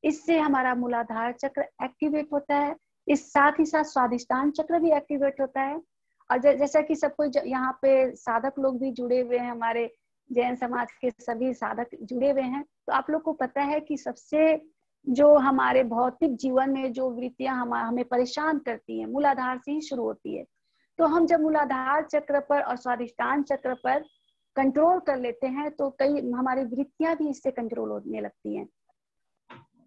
इससे हमारा मूलाधार चक्र एक्टिवेट होता है, इस साथ ही साथ स्वादिष्टान चक्र भी एक्टिवेट होता है। और जैसा कि सबको यहाँ पे साधक लोग भी जुड़े हुए हैं, हमारे जैन समाज के सभी साधक जुड़े हुए हैं, तो आप लोग को पता है कि सबसे जो हमारे भौतिक जीवन में जो वृत्तियां हमें परेशान करती हैं मूलाधार से ही शुरू होती है। तो हम जब मूलाधार चक्र पर और स्वादिष्टान चक्र पर कंट्रोल कर लेते हैं तो कई हमारी वृत्तियां भी इससे कंट्रोल होने लगती हैं।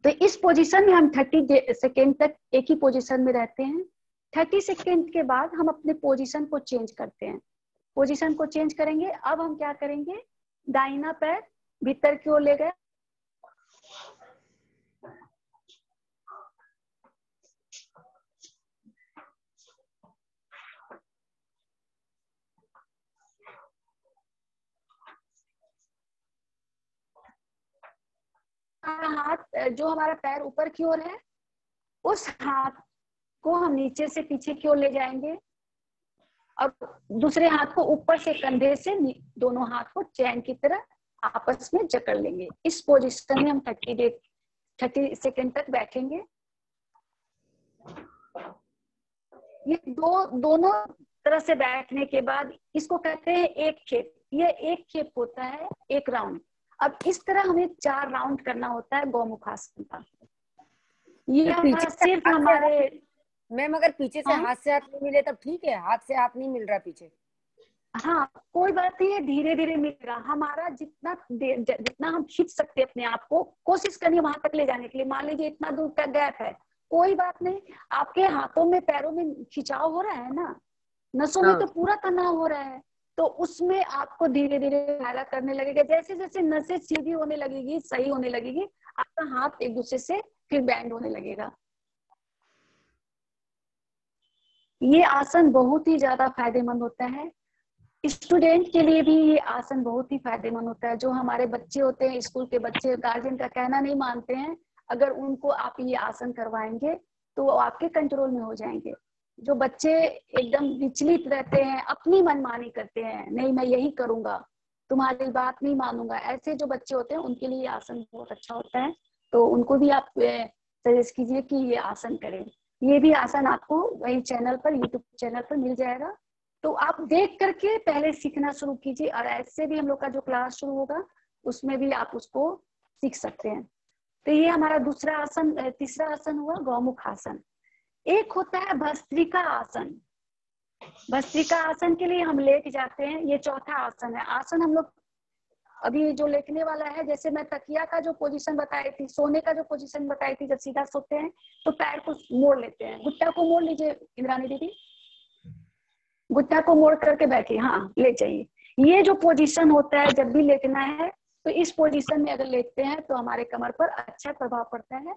तो इस पोजीशन में हम 30 सेकेंड तक एक ही पोजीशन में रहते हैं। 30 सेकेंड के बाद हम अपने पोजीशन को चेंज करते हैं। पोजीशन को चेंज करेंगे। अब हम क्या करेंगे, दाहिना पैर भीतर की ओर ले गए, हाथ जो हमारा पैर ऊपर की ओर है उस हाथ को हम नीचे से पीछे की ओर ले जाएंगे और दूसरे हाथ को ऊपर से कंधे से दोनों हाथ को चैन की तरह आपस में जकड़ लेंगे। इस पोजीशन में हम 30 सेकेंड तक बैठेंगे। ये दोनों तरह से बैठने के बाद इसको कहते हैं एक खेप। ये एक खेप होता है, एक राउंड। अब इस तरह हमें 4 राउंड करना होता है गौमुखासन का। ये सिर्फ हमारे मैम अगर पीछे से हाथ से हाथ नहीं मिले तब ठीक है, हाथ से हाथ नहीं मिल रहा पीछे, हाँ कोई बात नहीं है, धीरे धीरे मिलेगा। हमारा जितना हम खींच सकते हैं अपने आप को, कोशिश करिए वहां तक ले जाने के लिए। मान लीजिए इतना दूर का गैप है, कोई बात नहीं, आपके हाथों में पैरों में खिंचाव हो रहा है ना, नसों में तो पूरा तनाव हो रहा है, तो उसमें आपको धीरे धीरे फायदा करने लगेगा। जैसे जैसे नसें सीधी होने लगेगी, सही होने लगेगी, आपका हाथ एक दूसरे से फिर बैंड होने लगेगा। ये आसन बहुत ही ज्यादा फायदेमंद होता है। स्टूडेंट के लिए भी ये आसन बहुत ही फायदेमंद होता है। जो हमारे बच्चे होते हैं, स्कूल के बच्चे गार्जियन का कहना नहीं मानते हैं, अगर उनको आप ये आसन करवाएंगे तो वो आपके कंट्रोल में हो जाएंगे। जो बच्चे एकदम विचलित रहते हैं, अपनी मनमानी करते हैं, नहीं मैं यही करूंगा, तुम्हारी बात नहीं मानूंगा, ऐसे जो बच्चे होते हैं उनके लिए आसन बहुत अच्छा होता है। तो उनको भी आप सजेस्ट कीजिए कि ये आसन करें। ये भी आसन आपको वही चैनल पर, यूट्यूब चैनल पर मिल जाएगा, तो आप देख करके पहले सीखना शुरू कीजिए। और ऐसे भी हम लोग का जो क्लास शुरू होगा उसमें भी आप उसको सीख सकते हैं। तो ये हमारा दूसरा आसन, तीसरा आसन हुआ गौमुख आसन। एक होता है भस्त्रिका आसन। भस्त्रिका आसन के लिए हम लेट जाते हैं, ये चौथा आसन है। आसन हम लोग अभी जो लेटने वाला है, जैसे मैं तकिया का जो पोजीशन बताई थी, सोने का जो पोजीशन बताई थी, जब सीधा सोते हैं तो पैर को मोड़ लेते हैं। घुट्टा को मोड़ लीजिए इंद्रानी दीदी, घुट्टा को मोड़ करके बैठिए, हाँ ले जाइए। ये जो पोजीशन होता है जब भी लेटना है, तो इस पोजीशन में अगर लेटते हैं तो हमारे कमर पर अच्छा प्रभाव पड़ता है,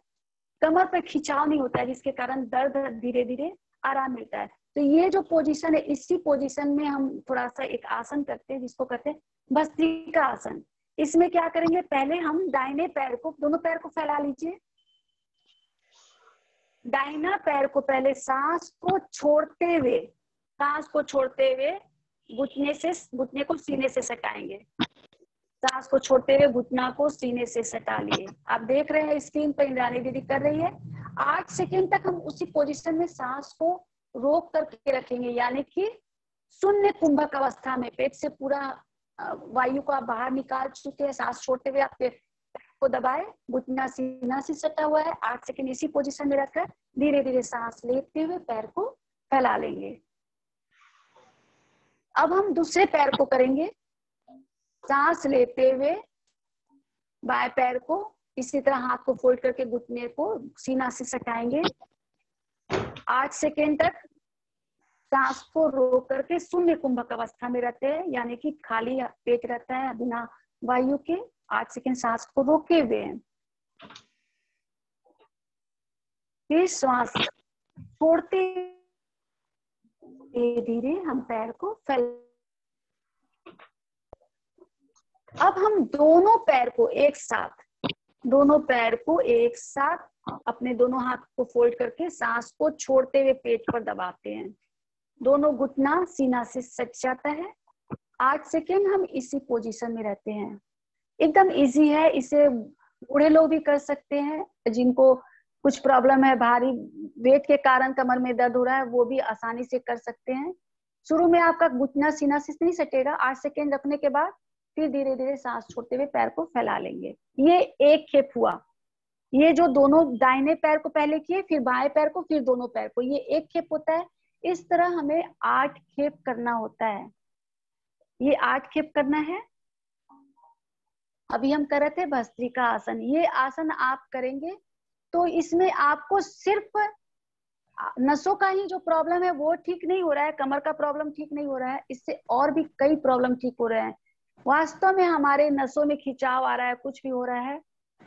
कमर पर खिंचाव नहीं होता है, जिसके कारण दर्द धीरे धीरे आराम मिलता है। तो ये जो पोजीशन है, इसी पोजीशन में हम थोड़ा सा एक आसन करते हैं जिसको कहते हैं भस्त्रिका आसन। इसमें क्या करेंगे, पहले हम दाहिने पैर को, दोनों पैर को फैला लीजिए। दाहिना पैर को पहले सांस को छोड़ते हुए घुटने को सीने से सटाएंगे। सांस को छोड़ते हुए घुटना को सीने से सटा लिए। आप देख रहे हैं स्क्रीन पर इंद्रानी दीदी कर रही है। 8 सेकेंड तक हम उसी पोजीशन में सांस को रोक करके रखेंगे, यानी कि शून्य कुंभक अवस्था में पेट से पूरा वायु को आप बाहर निकाल चुके हैं। सांस छोड़ते हुए आप पेट को दबाए, घुटना सीना से सटा हुआ है। 8 सेकेंड इसी पोजीशन में रखकर धीरे धीरे सांस लेते हुए पैर को फैला लेंगे। अब हम दूसरे पैर को करेंगे। सांस लेते हुए बाएं पैर को इसी तरह हाथ को फोल्ड करके घुटने को सीना से सटाएंगे। 8 सेकेंड तक सांस को रोक करके शून्य कुंभक अवस्था में रहते हैं, यानी कि खाली पेट रहता है बिना वायु के। 8 सेकेंड सांस को रोके हुए हैं, फिर श्वास छोड़ते धीरे धीरे हम पैर को फैला अब हम दोनों पैर को एक साथ अपने दोनों हाथ को फोल्ड करके सांस को छोड़ते हुए पेट पर दबाते हैं। दोनों घुटना सीना से सट जाता है। 8 सेकेंड हम इसी पोजीशन में रहते हैं। एकदम इजी है, इसे बूढ़े लोग भी कर सकते हैं। जिनको कुछ प्रॉब्लम है, भारी वेट के कारण कमर में दर्द हो रहा है, वो भी आसानी से कर सकते हैं। शुरू में आपका घुटना सीना से नहीं सटेगा। 8 सेकेंड रखने के बाद फिर धीरे धीरे सांस छोड़ते हुए पैर को फैला लेंगे। ये एक खेप हुआ। ये जो दोनों दाहिने पैर को पहले किए, फिर बाएं पैर को, फिर दोनों पैर को, ये एक खेप होता है। इस तरह हमें 8 खेप करना होता है। ये 8 खेप करना है। अभी हम कर रहे थे भस्त्रिका आसन। ये आसन आप करेंगे तो इसमें आपको सिर्फ नसों का ही जो प्रॉब्लम है वो ठीक नहीं हो रहा है, कमर का प्रॉब्लम ठीक नहीं हो रहा है, इससे और भी कई प्रॉब्लम ठीक हो रहे हैं। वास्तव में हमारे नसों में खिंचाव आ रहा है, कुछ भी हो रहा है,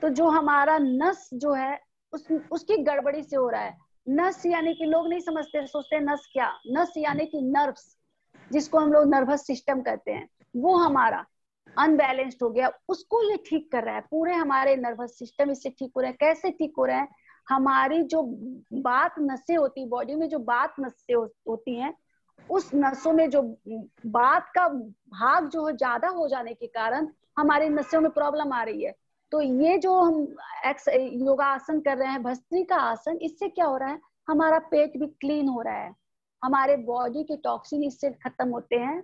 तो जो हमारा नस जो है उसकी गड़बड़ी से हो रहा है। नस यानी कि लोग नहीं समझते, सोचते हैं नस क्या, नस यानी कि नर्व्स, जिसको हम लोग नर्वस सिस्टम कहते हैं, वो हमारा अनबैलेंस्ड हो गया, उसको ये ठीक कर रहा है। पूरे हमारे नर्वस सिस्टम इससे ठीक हो रहे हैं। कैसे ठीक हो रहे हैं? हमारी जो बात नसें होती, बॉडी में जो बात नसें होती हैं, उस नसों में जो बात का भाग जो है ज्यादा हो जाने के कारण हमारी नसों में प्रॉब्लम आ रही है। तो ये जो हम योगासन कर रहे हैं, भस्त्रिका आसन, इससे क्या हो रहा है? हमारा पेट भी क्लीन हो रहा है, हमारे बॉडी के टॉक्सिन इससे खत्म होते हैं।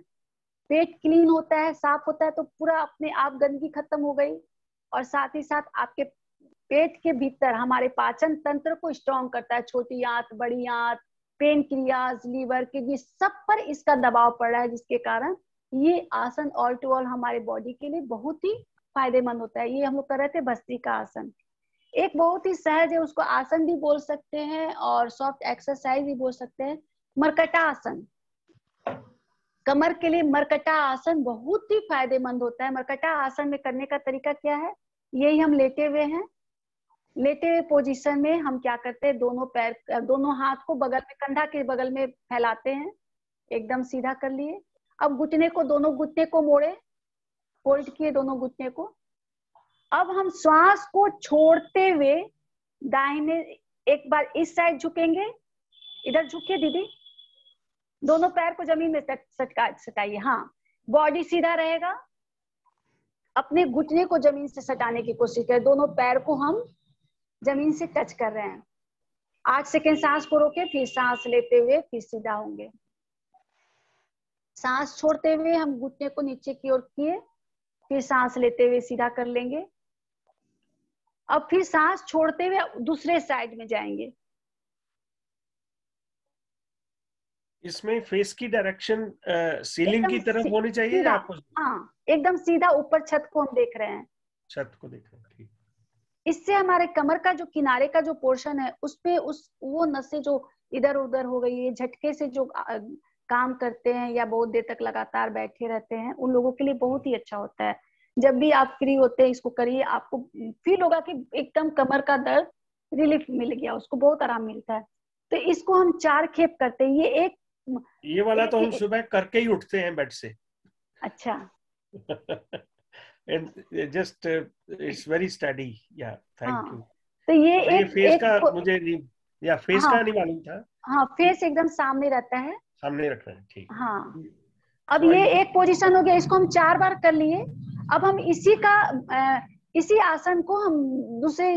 पेट क्लीन होता है, साफ होता है, तो पूरा अपने आप गंदगी खत्म हो गई। और साथ ही साथ आपके पेट के भीतर हमारे पाचन तंत्र को स्ट्रॉन्ग करता है। छोटी आंत, बड़ी आंत, पेनक्रियाज, लीवर, किडनी, सब पर इसका दबाव पड़ रहा है, जिसके कारण ये आसन ऑल टू ऑल हमारे बॉडी के लिए बहुत ही फायदेमंद होता है। ये हम लोग कर रहे थे भस्त्रिका आसन। एक बहुत ही सहज है, उसको आसन भी बोल सकते हैं और सॉफ्ट एक्सरसाइज भी बोल सकते हैं, मरकटा आसन। कमर के लिए मरकटा आसन बहुत ही फायदेमंद होता है। मरकटा आसन में करने का तरीका क्या है? यही हम लेटे हुए हैं। लेटे हुए पोजीशन में हम क्या करते हैं, दोनों हाथ को बगल में, कंधा के बगल में फैलाते हैं, एकदम सीधा कर लिए। अब घुटने को, दोनों घुटने को मोड़े, फोल्ड किए दोनों घुटने को। अब हम श्वास को छोड़ते हुए दाहिने, एक बार इस साइड झुकेंगे, इधर झुकिए दीदी, दोनों पैर को जमीन में सटाइए। हाँ, बॉडी सीधा रहेगा। अपने घुटने को जमीन से सटाने की कोशिश करें। दोनों पैर को हम जमीन से टच कर रहे हैं। 8 सेकेंड सांस को रोके, फिर सांस लेते हुए फिर सीधा होंगे। सांस छोड़ते हुए हम घुटने को नीचे की ओर किए, फिर सांस लेते हुए सीधा कर लेंगे। अब फिर सांस छोड़ते हुए दूसरे साइड में जाएंगे। इसमें फेस की डायरेक्शन सीलिंग की तरफ होनी चाहिए या आपको? हाँ, एकदम सीधा ऊपर छत को हम देख रहे हैं, छत को देख रहे हैं, ठीक। इससे हमारे कमर का जो किनारे का जो पोर्शन है, उसपे वो नसें जो इधर उधर हो गई है, झटके से जो काम करते हैं या बहुत देर तक लगातार बैठे रहते हैं, उन लोगों के लिए बहुत ही अच्छा होता है। जब भी आप फ्री होते हैं इसको करिए, आपको फील होगा कि एकदम कमर का दर्द रिलीफ मिल गया, उसको बहुत आराम मिलता है। तो इसको हम 4 खेप करते हैं। ये वाला तो हम सुबह करके ही उठते हैं बेड से। अच्छा। जस्ट इट्स वेरी स्टडी, या थैंक यू। तो ये फेस का मुझे नहीं, या फेस का नहीं मालूम था। हाँ, फेस एकदम सामने रहता है, सामने रखना है, ठीक। हाँ। अब ये एक पोजीशन हो गया, इसको हम 4 बार कर लिए। अब हम इसी आसन को हम दूसरे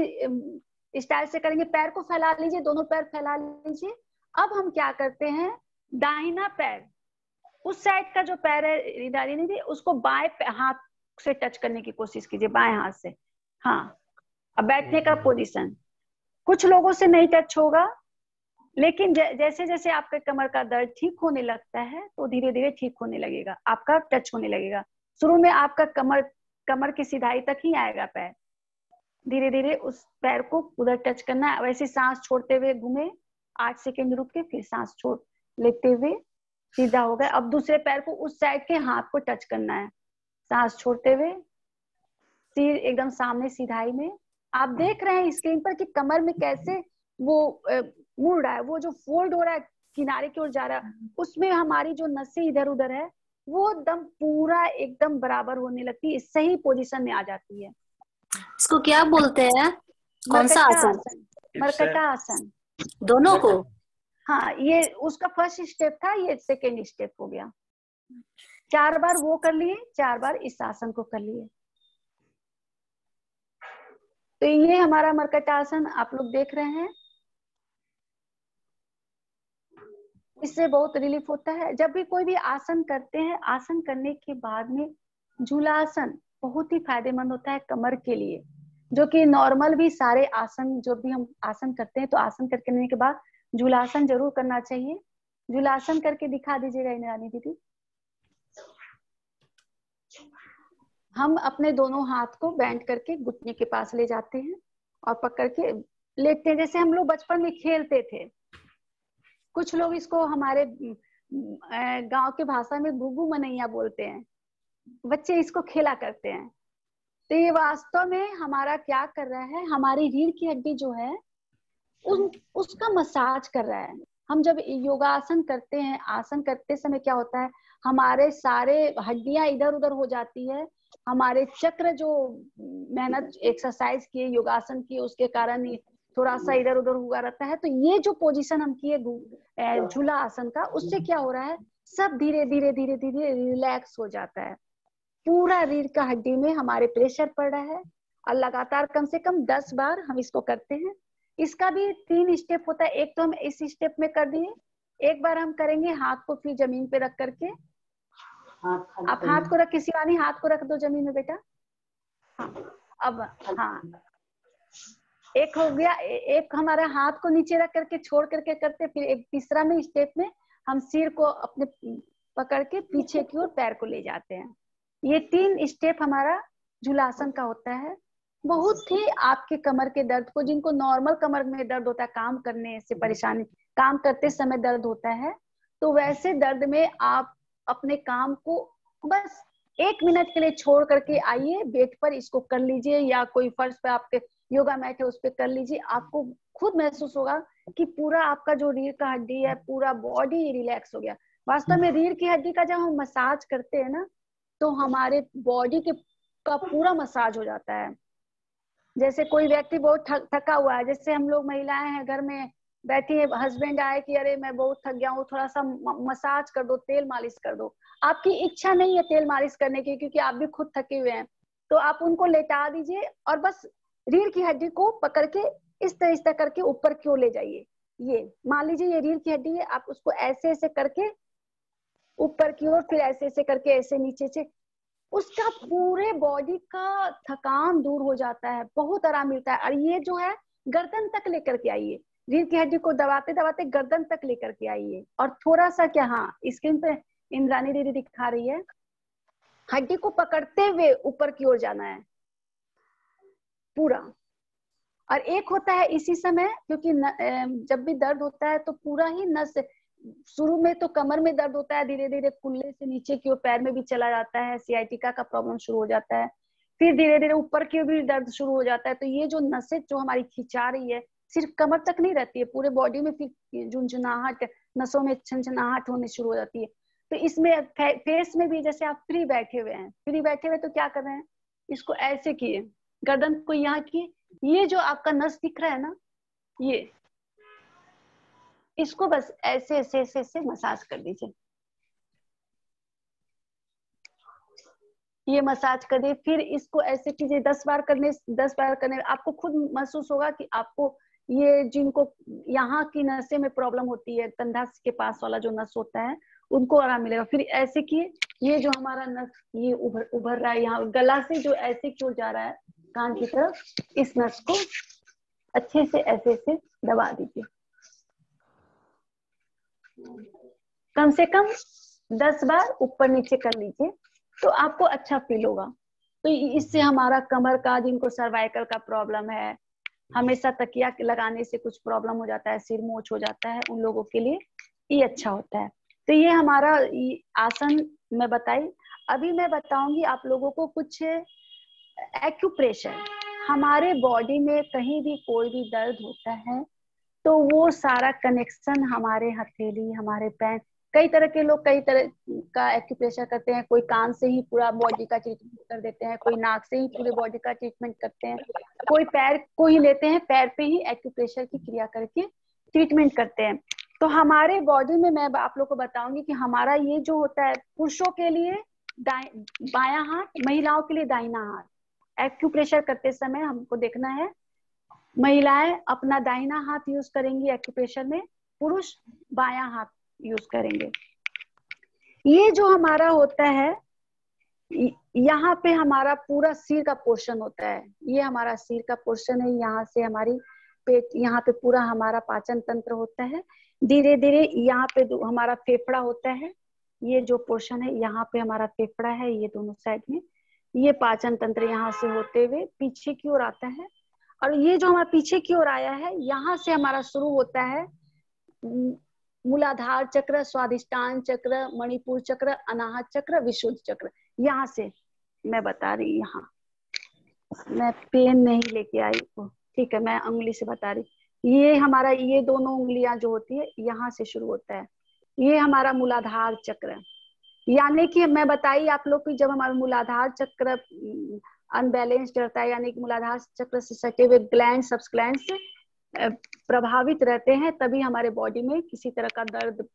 स्टाइल से करेंगे। पैर को फैला लीजिए, दोनों पैर फैला लीजिए। अब हम क्या करते हैं, दाहिना पैर, उस साइड का जो पैर है उसको बाएं हाथ से टच करने की कोशिश कीजिए, बाएं हाथ से। हाँ, अब बैठने का पोजीशन कुछ लोगों से नहीं टच होगा, लेकिन जैसे जैसे आपके कमर का दर्द ठीक होने लगता है तो धीरे धीरे ठीक होने लगेगा, आपका टच होने लगेगा। शुरू में आपका कमर की सीधाई तक ही आएगा पैर, धीरे धीरे उस पैर को उधर टच करना है। वैसे सांस छोड़ते हुए घूमे, 8 सेकेंड रुक के फिर सांस छोड़ लेते हुए सीधा हो गया। अब दूसरे पैर को उस साइड के हाथ को टच करना है, सांस छोड़ते हुए सिर एकदम सामने सीधाई में। आप देख रहे हैं स्क्रीन पर कि कमर में कैसे वो मुड़ रहा है, वो जो फोल्ड हो रहा है किनारे की ओर जा रहा है, उसमें हमारी जो नसें इधर उधर है वो दम पूरा एकदम बराबर होने लगती है, सही पोजीशन में आ जाती है। इसको क्या बोलते हैं? कौन सा मरकटा आसन? आसन, मरकटा आसन। दोनों को? हाँ, ये उसका फर्स्ट स्टेप था, ये सेकेंड स्टेप हो गया। 4 बार वो कर लिए, 4 बार इस आसन को कर लिए। तो ये हमारा मरकटा आसन आप लोग देख रहे हैं। इससे बहुत रिलीफ होता है। जब भी कोई भी आसन करते हैं, आसन करने के बाद में झूलासन बहुत ही फायदेमंद होता है कमर के लिए, जो कि नॉर्मल भी सारे आसन, जो भी हम आसन करते हैं तो आसन करने के बाद झूलासन जरूर करना चाहिए। झूलासन करके दिखा दीजिएगा इंद्रानी दीदी। हम अपने दोनों हाथ को बैंड करके घुटने के पास ले जाते हैं और पकड़ के लेटते हैं, जैसे हम लोग बचपन में खेलते थे। कुछ लोग इसको हमारे गांव के भाषा में गुगु मनैया बोलते हैं। बच्चे इसको खेला करते हैं। तो ये वास्तव में हमारा क्या कर रहा है, हमारी रीढ़ की हड्डी जो है उसका मसाज कर रहा है। हम जब योगासन करते हैं, आसन करते समय क्या होता है, हमारे सारे हड्डियां इधर उधर हो जाती है। हमारे चक्र जो मेहनत एक्सरसाइज किए, योगासन किए, उसके कारण थोड़ा सा इधर उधर हुआ रहता है। तो ये जो पोजीशन हम किए झूला आसन का, उससे क्या हो रहा है, सब धीरे धीरे धीरे धीरे रिलैक्स हो जाता है। पूरा रीढ़ का हड्डी में हमारे प्रेशर पड़ रहा है। और लगातार कम से कम 10 बार हम इसको करते हैं। इसका भी 3 स्टेप होता है। एक तो हम इस स्टेप में कर दिए, एक बार हम करेंगे हाथ को फिर जमीन पे रख करके। आप हाथ को रख के, शिवानी हाथ को रख दो जमीन में बेटा। हाँ, अब हाँ, एक हो गया। एक हमारा हाथ को नीचे रख करके छोड़ करके करते। फिर एक तीसरा में स्टेप में हम सिर को अपने पकड़ के पीछे की ओर पैर को ले जाते हैं। ये 3 स्टेप हमारा झूलासन का होता है। बहुत ही आपके कमर के दर्द को, जिनको नॉर्मल कमर में दर्द होता है, काम करने से परेशानी, काम करते समय दर्द होता है, तो वैसे दर्द में आप अपने काम को बस 1 मिनट के लिए छोड़ करके आइए, बेड पर इसको कर लीजिए, या कोई फर्श पे आपके योगा मैट है उस पर कर लीजिए। आपको खुद महसूस होगा कि पूरा आपका जो रीढ़ का हड्डी है, पूरा बॉडी रिलैक्स हो गया। वास्तव में रीढ़ की हड्डी का जब हम मसाज करते हैं ना, तो हमारे बॉडी के का पूरा मसाज हो जाता है। जैसे कोई व्यक्ति बहुत थका हुआ है, जैसे हम लोग महिलाएं हैं घर में बैठी है, हस्बैंड आए कि अरे मैं बहुत थक गया हूँ, थोड़ा सा मसाज कर दो, तेल मालिश कर दो। आपकी इच्छा नहीं है तेल मालिश करने की, क्योंकि आप भी खुद थके हुए हैं, तो आप उनको लेटा दीजिए और बस रीढ़ की हड्डी को पकड़ के इस तरह करके ऊपर की ओर ले जाइए। ये मान लीजिए ये रीढ़ की हड्डी है, आप उसको ऐसे ऐसे करके ऊपर की ओर, फिर ऐसे ऐसे करके ऐसे नीचे से, उसका पूरे बॉडी का थकान दूर हो जाता है, बहुत आराम मिलता है। और ये जो है गर्दन तक लेकर के आइए, रीढ़ की हड्डी को दबाते दबाते गर्दन तक लेकर के आइए। और थोड़ा सा क्या, हाँ स्क्रीन पे इंद्रानी दीदी दिखा रही है, हड्डी को पकड़ते हुए ऊपर की ओर जाना है पूरा। और एक होता है इसी समय, क्योंकि जब भी दर्द होता है तो पूरा ही नस, शुरू में तो कमर में दर्द होता है, धीरे धीरे कुल्ले से नीचे की ओर पैर में भी चला जाता है, सियाटिका का प्रॉब्लम शुरू हो जाता है, फिर धीरे धीरे ऊपर की ओर भी दर्द शुरू हो जाता है। तो ये जो नसें जो हमारी खिंचा रही है, सिर्फ कमर तक नहीं रहती है, पूरे बॉडी में फिर झुंझुनाहट, नसों में छनछनाहट होने शुरू हो जाती है। तो इसमें फेस में भी, जैसे आप फ्री बैठे हुए हैं, फ्री बैठे हुए तो क्या कर रहे हैं, इसको ऐसे किए, गर्दन को यहाँ किए, ये जो आपका नस दिख रहा है ना, ये इसको बस ऐसे ऐसे ऐसे ऐसे मसाज कर दीजिए। ये मसाज कर दिए, फिर इसको ऐसे कीजिए 10 बार करने आपको खुद महसूस होगा कि आपको ये, जिनको यहाँ की नसें में प्रॉब्लम होती है, कंधा के पास वाला जो नस होता है, उनको आराम मिलेगा। फिर ऐसे किए, ये जो हमारा नस ये उभर रहा है, यहाँ गला से जो ऐसे क्यों जा रहा है कान की तरफ, इस नस को अच्छे से ऐसे ऐसे दबा दीजिए। कम से कम 10 बार ऊपर नीचे कर लीजिए, तो आपको अच्छा फील होगा। तो इससे हमारा कमर का, जिनको सर्वाइकल का प्रॉब्लम है, हमेशा तकिया लगाने से कुछ प्रॉब्लम हो जाता है, सिर मोच हो जाता है, उन लोगों के लिए ये अच्छा होता है। तो ये हमारा आसन मैं बताई। अभी मैं बताऊंगी आप लोगों को कुछ एक्यूप्रेशर। हमारे बॉडी में कहीं भी कोई भी दर्द होता है तो वो सारा कनेक्शन हमारे हथेली, हमारे पैर, कई तरह के लोग कई तरह का एक्यूप्रेशर करते हैं। कोई कान से ही पूरा बॉडी का ट्रीटमेंट कर देते हैं, कोई नाक से ही पूरे बॉडी का ट्रीटमेंट करते हैं, कोई पैर को ही लेते हैं, पैर पे ही एक्यूप्रेशर की क्रिया करके ट्रीटमेंट करते हैं। तो हमारे बॉडी में मैं आप लोग को बताऊंगी कि हमारा ये जो होता है, पुरुषों के लिए बायां हाथ, महिलाओं के लिए दाहिना हाथ। एक्यूप्रेशर करते समय हमको देखना है, महिलाएं अपना दाहिना हाथ यूज करेंगी एक्यूप्रेशर में, पुरुष बायां हाथ यूज करेंगे। ये जो हमारा होता है, यहाँ पे हमारा पूरा सिर का पोर्शन होता है, ये हमारा सिर का पोर्शन है। यहाँ से हमारी पेट, यहाँ पे पूरा हमारा पाचन तंत्र होता है। धीरे धीरे यहाँ पे हमारा फेफड़ा होता है, ये जो पोर्शन है यहाँ पे हमारा फेफड़ा है, ये दोनों साइड में। ये पाचन तंत्र यहाँ से होते हुए पीछे की ओर आता है, और ये जो हमारा पीछे की ओर आया है, यहाँ से हमारा शुरू होता है मूलाधार चक्र, स्वादिष्टान चक्र, मणिपुर चक्र, अनाहत चक्र, विशुद्ध चक्र। यहाँ से मैं बता रही, यहाँ मैं पेन नहीं लेके आई, ठीक है, मैं उंगली से बता रही। ये हमारा, ये दोनों उंगलियां जो होती है यहाँ से शुरू होता है, ये हमारा मूलाधार चक्र। यानी कि मैं बताई आप लोग की, जब हमारा मूलाधार चक्र अनबैलेंस्ड रहता है, यानी कि मूलाधार चक्र से सटे हुए ग्लैंड, सब्सग्लैंड्स प्रभावित रहते हैं, तभी हमारे बॉडी में किसी तरह का दर्द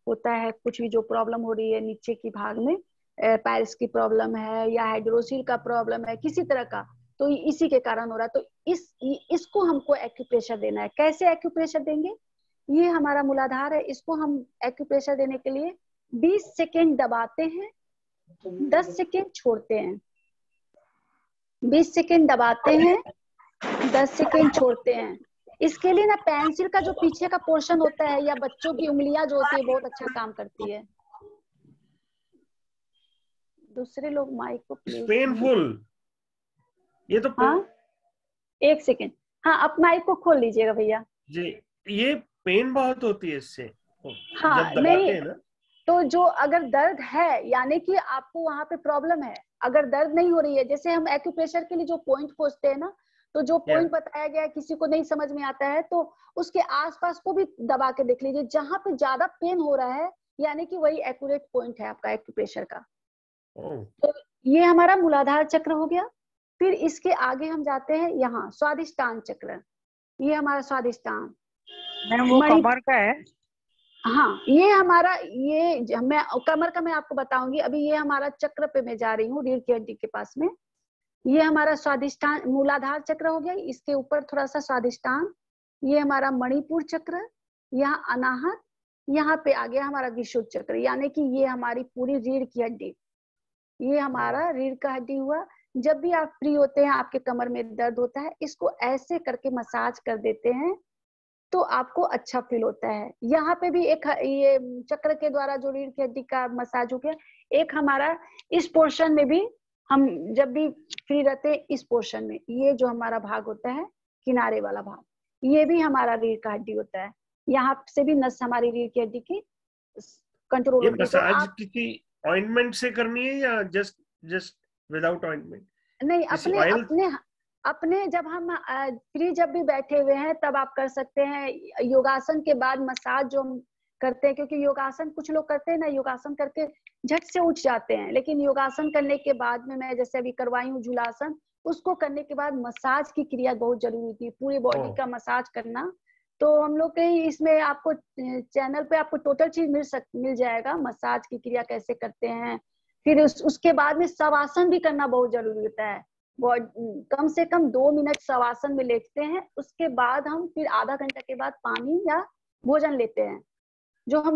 होता है, कुछ भी जो प्रॉब्लम हो रही है नीचे की भाग में, पायल्स की प्रॉब्लम है या हाइड्रोसिल का प्रॉब्लम है, किसी तरह का, तो इसी के कारण हो रहा है। तो इसको हमको एक्यूप्रेशर देना है। कैसे एक्यूप्रेशर देंगे? ये हमारा मूलाधार है, इसको हम एक्यूप्रेशर देने के लिए 20 सेकेंड दबाते हैं, 10 सेकेंड छोड़ते हैं। 20 सेकेंड दबाते हैं, 10 सेकेंड छोड़ते हैं। इसके लिए ना पेंसिल का जो पीछे का पोर्शन होता है, या बच्चों की उंगलियां जो होती है, बहुत अच्छा काम करती है। दूसरे लोग माइक को प्लीज। पेनफुल, ये तो हाँ, एक सेकेंड, हाँ, आप माइक को खोल लीजिएगा भैया जी। ये पेन बहुत होती है इससे, हाँ, जब दबाते हैं ना। तो जो अगर दर्द है, यानी कि आपको वहां पे प्रॉब्लम है, अगर दर्द नहीं हो रही है, जैसे हम एक्यूप्रेशर के लिए जो पॉइंट खोजते हैं ना, तो जो पॉइंट बताया गया है, किसी को नहीं समझ में आता है तो उसके आसपास को भी दबा के देख लीजिए, जहां पे ज्यादा पेन हो रहा है, यानी कि वही एक्यूरेट पॉइंट है आपका एक्यूप्रेशर का। तो ये हमारा मूलाधार चक्र हो गया। फिर इसके आगे हम जाते हैं यहाँ स्वादिष्टान चक्र। ये हमारा स्वादिष्टान, वो कमर का है। हाँ, ये हमारा, ये मैं कमर का मैं आपको बताऊंगी अभी। ये हमारा चक्र पे मैं जा रही हूँ, रीढ़ की हड्डी के पास में। ये हमारा स्वादिष्टान मूलाधार चक्र हो गया, इसके ऊपर थोड़ा सा स्वादिष्टान। ये हमारा मणिपुर चक्र, यहाँ अनाहत, यहाँ पे आ गया हमारा विशुद्ध चक्र, यानी कि ये हमारी पूरी रीढ़ की हड्डी, ये हमारा रीढ़ का हड्डी हुआ। जब भी आप फ्री होते हैं, आपके कमर में दर्द होता है, इसको ऐसे करके मसाज कर देते हैं तो आपको अच्छा फील होता है। यहाँ पे भी एक ये चक्र के द्वारा जो रीढ़ की हड्डी का मसाज हो गया। एक हमारा इस पोर्शन में भी, हम जब भी फ्री रहते हैं इस पोर्शन में, ये जो हमारा भाग होता है किनारे वाला भाग, ये भी हमारा रीढ़ का हड्डी होता है। यहाँ से भी नस हमारी रीढ़ की हड्डी की कंट्रोल होती है। मसाज किसी ऑइंटमेंट से करनी है या जस्ट विदाउट ऑइंटमेंट? नहीं, अपने जब हम फ्री जब भी बैठे हुए हैं तब आप कर सकते हैं। योगासन के बाद मसाज जो हम करते हैं, क्योंकि योगासन कुछ लोग करते हैं ना, योगासन करके झट से उठ जाते हैं, लेकिन योगासन करने के बाद में, मैं जैसे अभी करवाई हूँ झूलासन, उसको करने के बाद मसाज की क्रिया बहुत जरूरी होती है, पूरी बॉडी का मसाज करना। तो हम लोग के इसमें आपको चैनल पे आपको टोटल चीज मिल जाएगा, मसाज की क्रिया कैसे करते हैं। फिर उसके बाद में शवासन भी करना बहुत जरूरी होता है। कम से कम 2 मिनट शवासन में लेटते हैं, उसके बाद हम फिर आधा घंटा के बाद पानी या भोजन लेते हैं। जो हम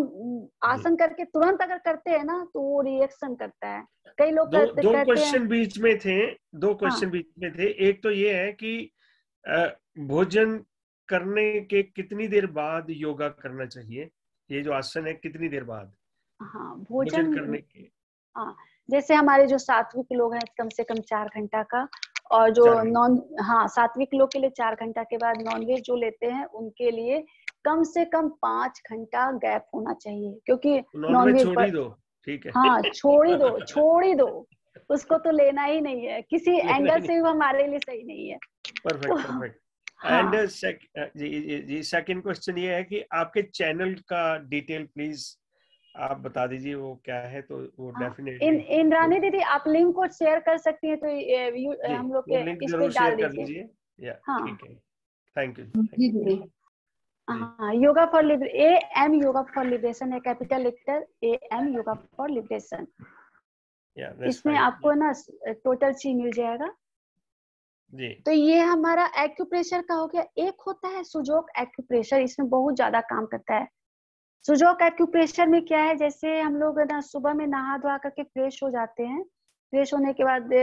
आसन करके तुरंत अगर करते हैं ना, तो वो रिएक्शन करता है। कई लोग दो क्वेश्चन बीच में थे, बीच में थे। एक तो ये है कि भोजन करने के कितनी देर बाद योगा करना चाहिए? ये जो आसन है कितनी देर बाद? हाँ, भोजन करने के, हाँ, जैसे हमारे जो सात्विक लोग हैं, कम से कम 4 घंटा का, और जो सात्विक लोग के लिए 4 घंटा के बाद नॉनवेज जो लेते हैं उनके लिए कम से कम 5 घंटा गैप होना चाहिए, क्योंकि नॉनवेज छोड़ ही दो, ठीक है। हाँ, छोड़ ही दो, उसको तो लेना ही नहीं है, किसी एंगल से हमारे लिए सही नहीं है। Perfect. And ji second question ये है कि आपके चैनल का डिटेल प्लीज आप बता दीजिए वो क्या है, तो वो हाँ, डेफिनेटली। इंद्रानी दीदी आप लिंक को शेयर कर सकती हैं, तो जी, हम लोग वो के लिंक इस पे जरूर शेयर डाल कर दीजिए। दीजिए। या हाँ ठीक है, थैंक यू, जी थैंक यू। दीदी। हाँ, yoga for AM yoga for liberation है, capital letter AM yoga for liberation. Yeah that's इसमें फाइन। आपको ना टोटल ची मिल जाएगा। जी तो ये हमारा एक्यूप्रेशर का हो गया। एक होता है सुजोक एक्यूप्रेशर, इसमें बहुत ज्यादा काम करता है। सुजोक एक्यूप्रेशर में क्या है, जैसे हम लोग ना सुबह में नहा धोआ करके फ्रेश हो जाते हैं, फ्रेश होने के बाद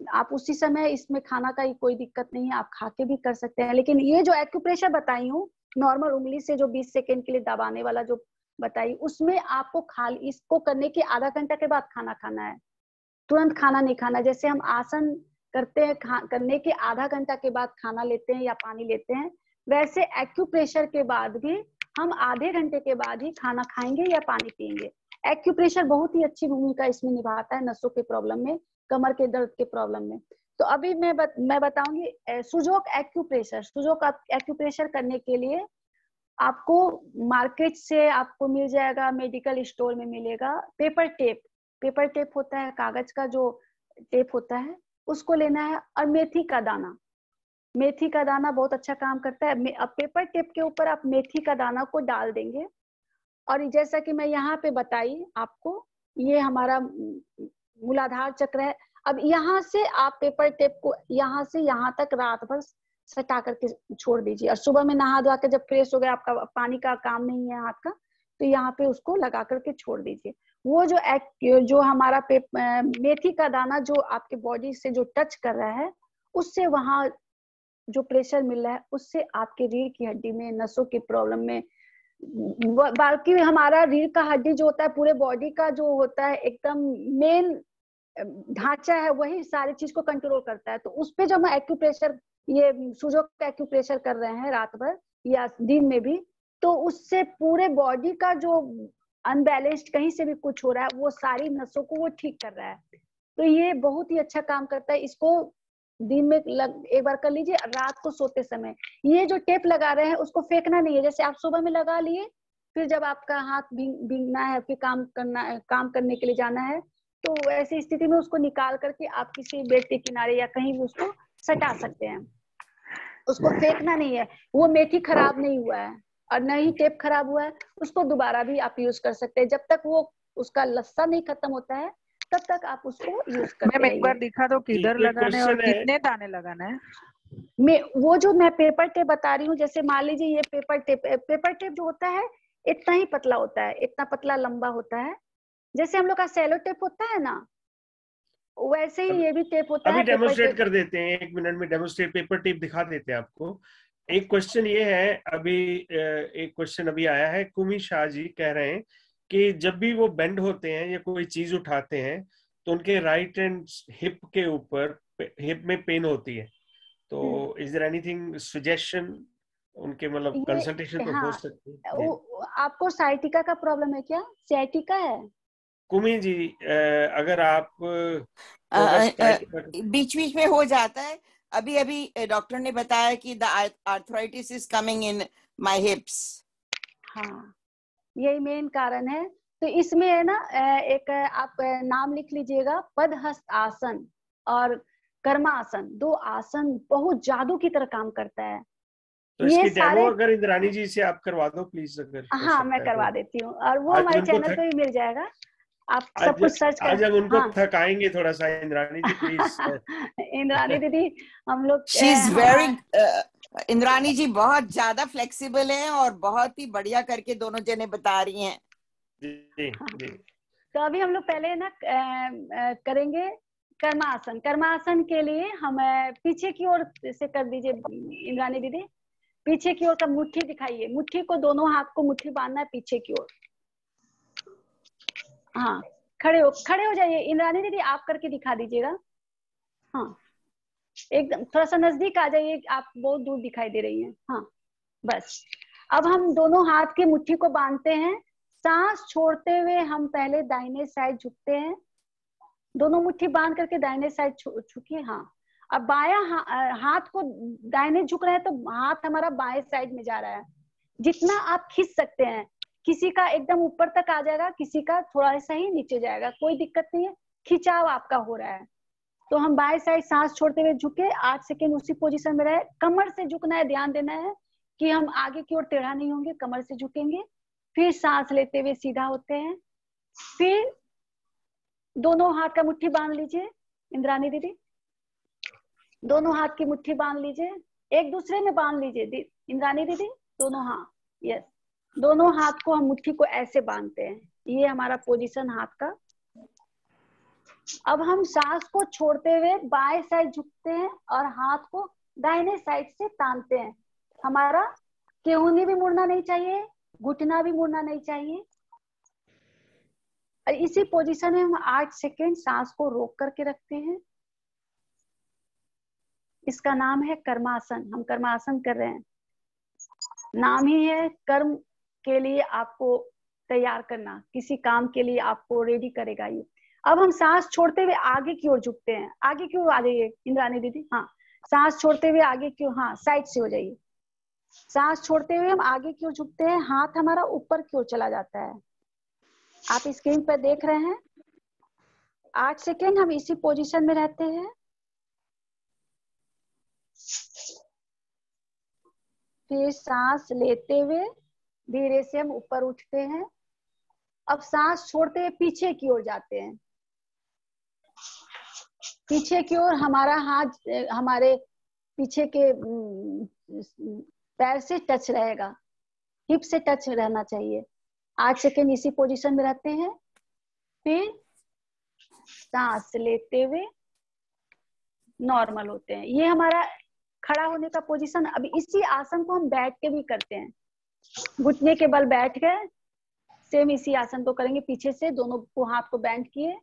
आप उसी समय, इसमें खाना का कोई दिक्कत नहीं है, आप खा के भी कर सकते हैं। लेकिन ये जो एक्यूप्रेशर बताई हूँ, नॉर्मल उंगली से जो 20 सेकेंड के लिए दबाने वाला जो बताई, उसमें आपको इसको करने के आधा घंटा के बाद खाना खाना है, तुरंत खाना नहीं खाना। जैसे हम आसन करते हैं, करने के आधा घंटा के बाद खाना लेते हैं या पानी लेते हैं, वैसे एक्यूप्रेशर के बाद भी हम आधे घंटे के बाद ही खाना खाएंगे या पानी पिएंगे। एक्यूप्रेशर बहुत ही अच्छी भूमिका इसमें निभाता है नसों के प्रॉब्लम में, कमर के दर्द के प्रॉब्लम में। तो अभी मैं बताऊंगी सुजोक एक्यूप्रेशर। सुजोक एक्यूप्रेशर करने के लिए आपको मार्केट से आपको मिल जाएगा, मेडिकल स्टोर में मिलेगा पेपर टेप। पेपर टेप होता है, कागज का जो टेप होता है, उसको लेना है। और मेथी का दाना, मेथी का दाना बहुत अच्छा काम करता है। अब पेपर टेप के ऊपर आप मेथी का दाना को डाल देंगे, और जैसा कि मैं यहाँ पे बताई आपको, ये हमारा मूलाधार चक्र है। अब यहाँ से आप पेपर टेप को यहाँ से यहाँ तक रात भर सटा करके छोड़ दीजिए, और सुबह में नहा धोआ के जब फ्रेश हो गया, आपका पानी का काम नहीं है हाथ का, तो यहाँ पे उसको लगा करके छोड़ दीजिए। वो जो हमारा मेथी का दाना जो आपके बॉडी से जो टच कर रहा है, उससे वहां जो प्रेशर मिल रहा है, उससे आपके रीढ़ की हड्डी में, नसों की प्रॉब्लम में, बाकी हमारा रीढ़ का हड्डी जो होता है, पूरे बॉडी का जो होता है एकदम मेन ढांचा है, वही सारी चीज को कंट्रोल करता है। तो उस पे जब हम एक्यूप्रेशर, ये सुजोक एक्यूप्रेशर कर रहे हैं रात भर या दिन में भी, तो उससे पूरे बॉडी का जो अनबैलेंस्ड कहीं से भी कुछ हो रहा है, वो सारी नसों को वो ठीक कर रहा है। तो ये बहुत ही अच्छा काम करता है। इसको दिन में एक बार कर लीजिए, रात को सोते समय ये जो टेप लगा रहे हैं उसको फेंकना नहीं है। जैसे आप सुबह में लगा लिए, फिर जब आपका हाथ भीगना है, फिर काम करने के लिए जाना है, तो ऐसी स्थिति में उसको निकाल करके आप किसी बेड के किनारे या कहीं भी उसको सटा सकते हैं। उसको फेंकना नहीं है। वो मेथी खराब नहीं हुआ है और न ही टेप खराब हुआ है, उसको दोबारा भी आप यूज कर सकते हैं। जब तक वो उसका लस्सा नहीं खत्म होता है, तब तक आप उसको यूज करते मैम एक बार रहिए। दिखा दो किधर एक लगाना है और क्वेश्चन है। कितने दाने लगाना है। वो जो मैं पेपर टेप बता रही हूँ, जैसे मान लीजिए ये पेपर टेप जो होता है इतना ही पतला होता है, इतना पतला लंबा होता है। जैसे हम लोग का सेलो टेप होता है ना, वैसे ही ये भी टेप होता अभी है। पेपर डेमोन्स्ट्रेट टेप कर देते हैं, 1 मिनट में डेमोन्स्ट्रेट पेपर टेप दिखा देते हैं आपको। एक क्वेश्चन ये है, अभी एक क्वेश्चन अभी आया है, कुमी शाह जी कह रहे हैं कि जब भी वो बेंड होते हैं या कोई चीज उठाते हैं, तो उनके राइट हैंड हिप के ऊपर, हिप में पेन होती है। तो इज देयर एनीथिंग सजेशन उनके, मतलब कंसल्टेशन तो हो सकती है। आपको साइटिका का प्रॉब्लम है क्या? साइटिका है? कुमी जी, अगर आप बीच बीच में हो जाता है। अभी अभी डॉक्टर ने बताया कि the arthritis is coming in my हिप्स। हाँ, यही मेन कारण है। तो इसमें है ना, एक आप नाम लिख लीजिएगा, पदहस्त आसन और कर्मासन, 2 आसन बहुत जादू की तरह काम करता है। तो इसकी डेमो अगर इंद्रानी जी से आप करवा दो प्लीज, अगर हाँ मैं करवा देती हूँ, और वो हमारे चैनल पे भी मिल जाएगा, आप सब कुछ सर्च कर। आज हम उनको थकाएंगे थोड़ा सा, इंद्रानी जी प्लीज। इंद्रानी दीदी हम लोग शी इज वेरी, इंद्रानी जी बहुत ज्यादा फ्लेक्सिबल है और बहुत ही बढ़िया करके दोनों जने बता रही हैं। जी जी। तो अभी हम लोग पहले ना करेंगे कर्मासन। कर्मासन के लिए हम पीछे की ओर से कर दीजिए इंद्रानी दीदी, पीछे की ओर का मुट्ठी दिखाइए, मुट्ठी को, दोनों हाथ को मुट्ठी बांधना है पीछे की ओर। हाँ, खड़े हो जाइए इंद्रानी दीदी, आप करके दिखा दीजिएगा। हाँ, एकदम थोड़ा सा नजदीक आ जाइए, आप बहुत दूर दिखाई दे रही हैं। हाँ बस, अब हम दोनों हाथ की मुट्ठी को बांधते हैं, सांस छोड़ते हुए हम पहले दाहिने साइड झुकते हैं, दोनों मुट्ठी बांध करके दाहिने साइड झुकिए। हाँ, अब बायां हाथ को दाहिने झुक रहे हैं तो हाथ हमारा बाएं साइड में जा रहा है। जितना आप खींच सकते हैं, किसी का एकदम ऊपर तक आ जाएगा, किसी का थोड़ा सा ही नीचे जाएगा, कोई दिक्कत नहीं है, खिंचाव आपका हो रहा है। तो हम बाएं साइड सांस छोड़ते हुए झुके, 8 सेकेंड उसी पोजीशन में रहे। कमर से झुकना है, ध्यान देना है कि हम आगे की ओर टेढ़ा नहीं होंगे, कमर से झुकेंगे। फिर सांस लेते हुए सीधा होते हैं। फिर दोनों हाथ का मुट्ठी बांध लीजिए, इंद्रानी दीदी, दोनों हाथ की मुट्ठी बांध लीजिए, एक दूसरे में बांध लीजिए इंद्रानी दीदी, दोनों हाथ, यस, दोनों हाथ को हम मुट्ठी को ऐसे बांधते हैं। ये हमारा पोजीशन हाथ का। अब हम सांस को छोड़ते हुए बाएं साइड झुकते हैं और हाथ को दाहिने साइड से तानते हैं। हमारा केहूनी भी मुड़ना नहीं चाहिए, घुटना भी मुड़ना नहीं चाहिए। और इसी पोजीशन में हम 8 सेकेंड सांस को रोक करके रखते हैं। इसका नाम है कर्मासन। हम कर्मासन कर रहे हैं, नाम ही है कर्म के लिए आपको तैयार करना, किसी काम के लिए आपको रेडी करेगा ये। अब हम सांस छोड़ते हुए आगे की ओर झुकते हैं। आगे की ओर आ जाइए इंद्रानी दीदी, हाँ, सांस छोड़ते हुए आगे की ओर, हाँ साइड से हो जाइए। सांस छोड़ते हुए हम आगे की ओर झुकते हैं, हाथ हमारा ऊपर की ओर चला जाता है। आप स्क्रीन पर देख रहे हैं। 8 सेकेंड हम इसी पोजीशन में रहते हैं। फिर सांस लेते हुए धीरे से हम ऊपर उठते हैं। अब सांस छोड़ते हुए पीछे की ओर जाते हैं। पीछे की ओर हमारा हाथ हमारे पीछे के पैर से टच रहेगा, हिप से टच रहना चाहिए। 8 सेकेंड इसी पोजीशन में रहते हैं। फिर सांस लेते हुए नॉर्मल होते हैं। ये हमारा खड़ा होने का पोजीशन। अब इसी आसन को हम बैठ के भी करते हैं। घुटने के बल बैठ गए, सेम इसी आसन को करेंगे। पीछे से दोनों को हाथ को बेंड किए।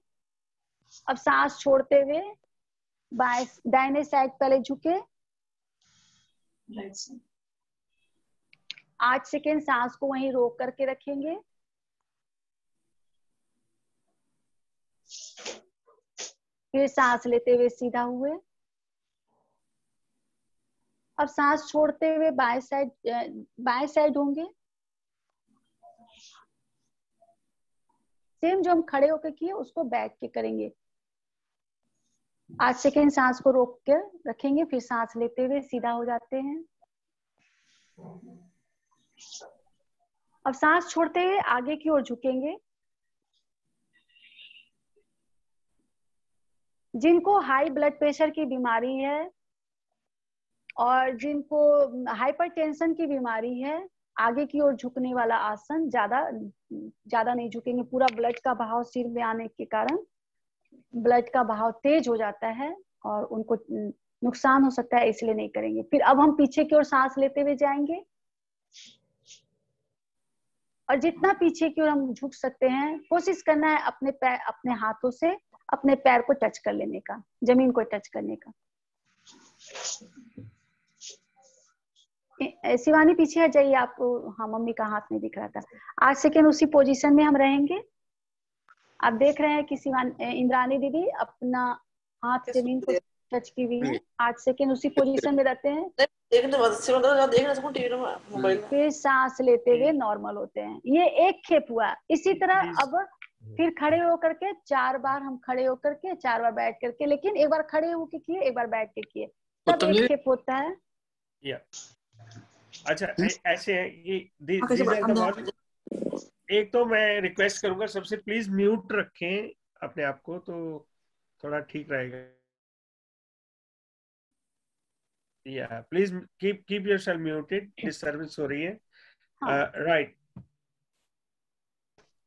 अब सांस छोड़ते हुए दाहिने साइड पहले झुके, 8 सेकेंड सांस को वहीं रोक करके रखेंगे। फिर सांस लेते हुए सीधा हुए। अब सांस छोड़ते हुए बाएं साइड होंगे। सेम जो हम खड़े होकर किए उसको बैठ के करेंगे। 8 सेकेंड सांस को रोक कर रखेंगे, फिर सांस लेते हुए सीधा हो जाते हैं। अब सांस छोड़ते हुए आगे की ओर झुकेंगे। जिनको हाई ब्लड प्रेशर की बीमारी है और जिनको हाइपरटेंशन की बीमारी है, आगे की ओर झुकने वाला आसन ज्यादा नहीं झुकेंगे। पूरा ब्लड का बहाव सिर में आने के कारण ब्लड का बहाव तेज हो जाता है और उनको नुकसान हो सकता है, इसलिए नहीं करेंगे। फिर अब हम पीछे की ओर सांस लेते हुए जाएंगे और जितना पीछे की ओर हम झुक सकते हैं कोशिश करना है अपने हाथों से अपने पैर को टच कर लेने का, जमीन को टच करने का। शिवानी पीछे आ जाइए, आपको हाँ मम्मी का हाथ नहीं दिख रहा था। 8 सेकेंड उसी पोजीशन में हम रहेंगे। आप देख रहे हैं कि इंद्रानी दीदी अपना हाथ जमीन को टच की हुई है। 8 सेकेंड उसी पोजीशन में रहते हैं। फिर सांस लेते हुए नॉर्मल होते हैं। ये एक खेप हुआ। इसी तरह अब फिर खड़े होकर के 4 बार हम खड़े होकर के 4 बार बैठ करके, लेकिन एक बार खड़े होकर किए, एक बार बैठ के किए, तब एक खेप होता है। अच्छा, ऐसे है ये एक तो मैं रिक्वेस्ट करूंगा सबसे, प्लीज म्यूट रखें अपने आप को, तो थोड़ा ठीक रहेगा। या please keep yourself muted, disturbance हो रही है। राइट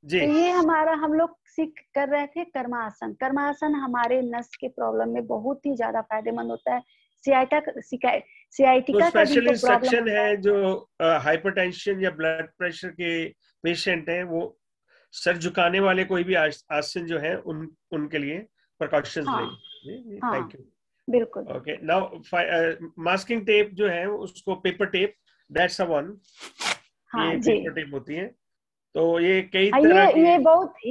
जी। तो ये हमारा हम लोग सीख कर रहे थे कर्मासन। कर्मासन हमारे नस के प्रॉब्लम में बहुत ही ज्यादा फायदेमंद होता है। सियाटिका का भी इंस्ट्रक्शन है जो हाइपरटेंशन या ब्लड प्रेशर के पेशेंट हैं, वो सर झुकाने वाले कोई भी आसन जो है उनके लिए प्रिकॉशंस लें। Thank you. बिल्कुल। ओके, नाउ मास्किंग टेप जो है उसको paper tape, that's a one. ये पेपर टेप होती है। तो ये कई तरह की,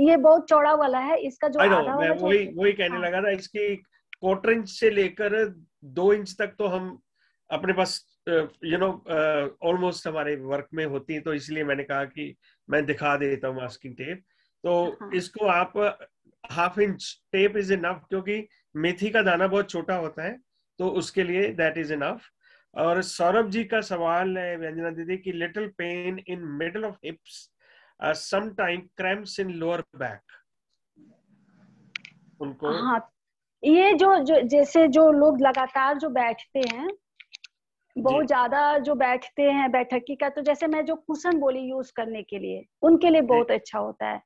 ये बहुत चौड़ा वाला है। इसका जो आधा मैं वही कहने लगा था। इसकी 1/4 इंच से लेकर 2 इंच तक तो हम अपने पास ऑलमोस्ट हमारे वर्क में होती है, तो इसलिए मैंने कहा कि मैं दिखा देता हूँ मास्किंग टेप। तो इसको आप 1/2 इंच टेप इज इनफ, क्योंकि मेथी का दाना बहुत छोटा होता है, तो उसके लिए दैट इज इनफ। और सौरभ जी का सवाल है व्यंजना दीदी की, little pain in middle of hips, some time cramps in lower back, उनको। हाँ, ये जो जैसे जो लोग लगातार जो बैठते हैं, बहुत ज्यादा जो बैठते हैं बैठकी का, तो जैसे मैं जो कुशन बोली यूज करने के लिए, उनके लिए बहुत अच्छा होता है।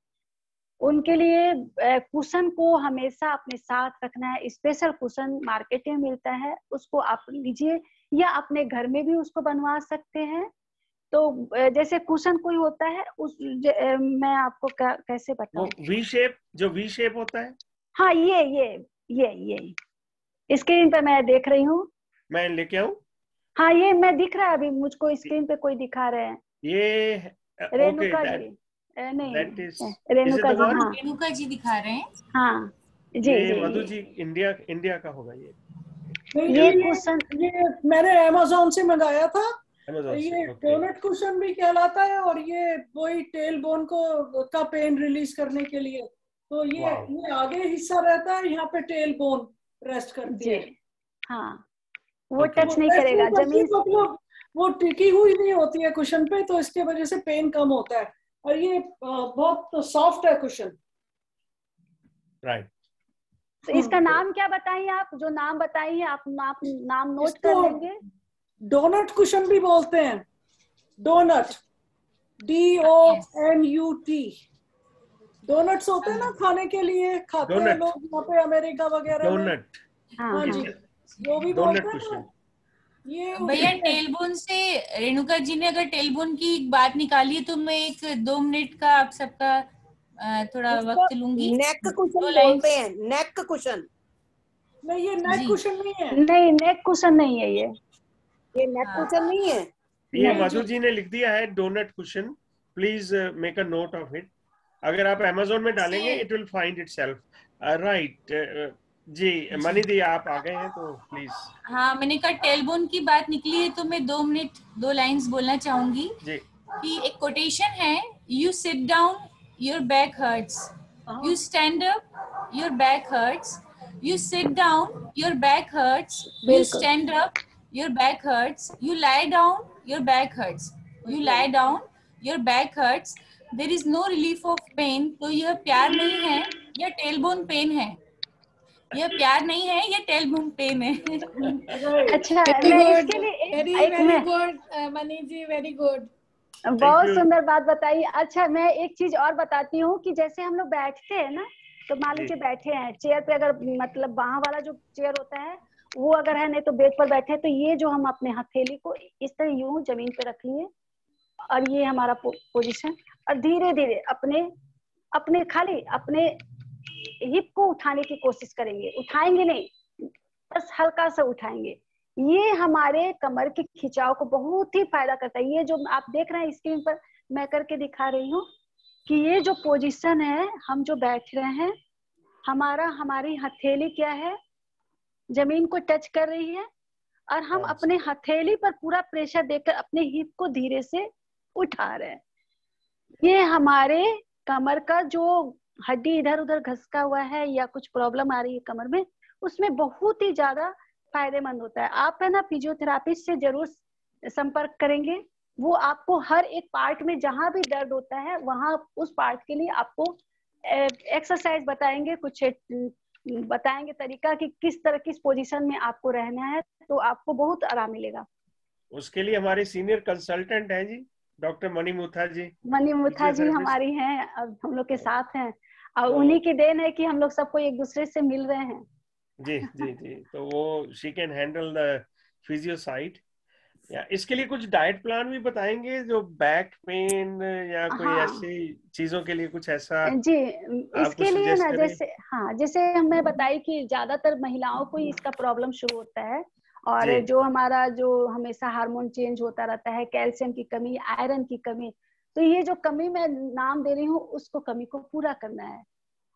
उनके लिए कुशन को हमेशा अपने साथ रखना है। स्पेशल कुशन मार्केट में मिलता है, उसको आप लीजिए, या अपने घर में भी उसको बनवा सकते हैं। तो जैसे कुशन कोई होता है मैं आपको कैसे बताऊं, वी शेप, जो वी शेप होता है। हाँ, ये स्क्रीन पे मैं देख रही हूँ, मैं लेके आऊं? हाँ, ये मैं दिख रहा है अभी मुझको, स्क्रीन पे कोई दिखा रहे हैं। ये रेणुका जी, नहीं, रेणुका जी, हाँ, रेणुका जी दिखा रहे हैं। हाँ जी, ये मधु जी इंडिया का होगा ये। ये कुशन ये मैंने अमेज़न से मंगाया था। Amazon से, ये okay. डोनट कुशन भी कहलाता है, और ये वही टेल बोन का पेन रिलीज करने के लिए। तो ये आगे हिस्सा रहता है, यहाँ पे टेल बोन रेस्ट करती है। हाँ, वो टच नहीं करेगा जमीन, वो टिकी हुई नहीं होती है कुशन पे, तो इसके वजह से पेन कम होता है। और ये बहुत सॉफ्ट है कुशन। राइट। तो इसका नाम क्या बताइए आप, जो नाम बताइए आप, नाम नोट कर लेंगे। डोनट कुशन भी बोलते हैं, डोनट, DONUT। डोनट्स होते हैं ना खाने के लिए, खाते हैं लोग यहाँ पे अमेरिका वगैरह में। डोनट, हाँ जी, वो भी डोनट बोलते हैं। ये भैया टेलबोन से, रेणुका जी ने अगर टेलबोन की बात निकाली है, तो मैं 1-2 मिनट का आप सबका थोड़ा वक्त लूंगी। नेक कुशन बोलते हैं, नेक कुशन। नहीं, ये नेक कुशन नहीं है। नहीं, नेक कुशन नहीं है ये नेक कुशन नहीं है। ये मधु जी ने लिख दिया है donut cushion, please make a note of it. अगर आप Amazon में डालेंगे it will find itself. Right जी, मनी दी आप आ गए हैं तो प्लीज। हाँ, मैंने कहा टेलबोन की बात निकली है, तो मैं 2 मिनट 2 लाइंस बोलना चाहूंगी जी। कि एक कोटेशन है, you sit down your back hurts, you stand up your back hurts, you sit down your back hurts, you stand up your back hurts, you lie down your back hurts, you lie down your back hurts, there is no relief of pain। तो यह प्यार नहीं है, यह tailbone pen है। यह प्यार नहीं है, यह टेलबोन पेन है। अच्छा, मैं इसके लिए वेरी गुड मनी जी, वेरी गुड, बहुत सुंदर बात बताई। अच्छा, मैं एक चीज और बताती हूँ कि जैसे हम लोग बैठते हैं ना, तो मान लीजिए बैठे हैं चेयर पे, अगर मतलब बाਹਾਂ वाला जो चेयर होता है वो अगर है, नहीं तो बेड पर बैठे हैं, तो ये जो हम अपने हथेली को इस तरह यूं जमीन पे रख लिए, और ये हमारा पोजीशन, और धीरे धीरे अपने खाली अपने हिप को उठाने की कोशिश करेंगे। उठाएंगे नहीं, बस हल्का सा उठाएंगे। ये हमारे कमर के खिंचाव को बहुत ही फायदा करता है। ये जो आप देख रहे हैं स्क्रीन पर मैं करके दिखा रही हूँ कि ये जो पोजीशन है, हम जो बैठ रहे हैं, हमारी हथेली क्या है, जमीन को टच कर रही है, और हम अपने हथेली पर पूरा प्रेशर देकर अपने हिप को धीरे से उठा रहे हैं। ये हमारे कमर का जो हड्डी इधर उधर घसका हुआ है या कुछ प्रॉब्लम आ रही है कमर में, उसमें बहुत ही ज्यादा फायदेमंद होता है। आप है ना फिजियोथेरापिस्ट से जरूर संपर्क करेंगे, वो आपको हर एक पार्ट में जहां भी दर्द होता है वहां उस पार्ट के लिए आपको एक्सरसाइज बताएंगे, कुछ बताएंगे तरीका कि किस पोजीशन में आपको रहना है, तो आपको बहुत आराम मिलेगा। उसके लिए हमारे सीनियर कंसल्टेंट हैं जी, डॉक्टर मनी मुथा जी। मनी मुथा जी हमारी हैं, अब हम लोग के साथ हैं, और उन्हीं की देन है कि हम लोग सबको एक दूसरे से मिल रहे हैं। जी जी जी, तो वो she can handle the physio side. या इसके लिए कुछ डाइट प्लान भी बताएंगे, जो बैक पेन या कोई ऐसी चीजों के लिए कुछ ऐसा जी। इसके लिए ना जैसे मैं बताई कि ज्यादातर महिलाओं को इसका प्रॉब्लम शुरू होता है, और जो हमारा जो हमेशा हार्मोन चेंज होता रहता है, कैल्शियम की कमी, आयरन की कमी, तो ये जो कमी मैं नाम दे रही हूँ उसको कमी को पूरा करना है।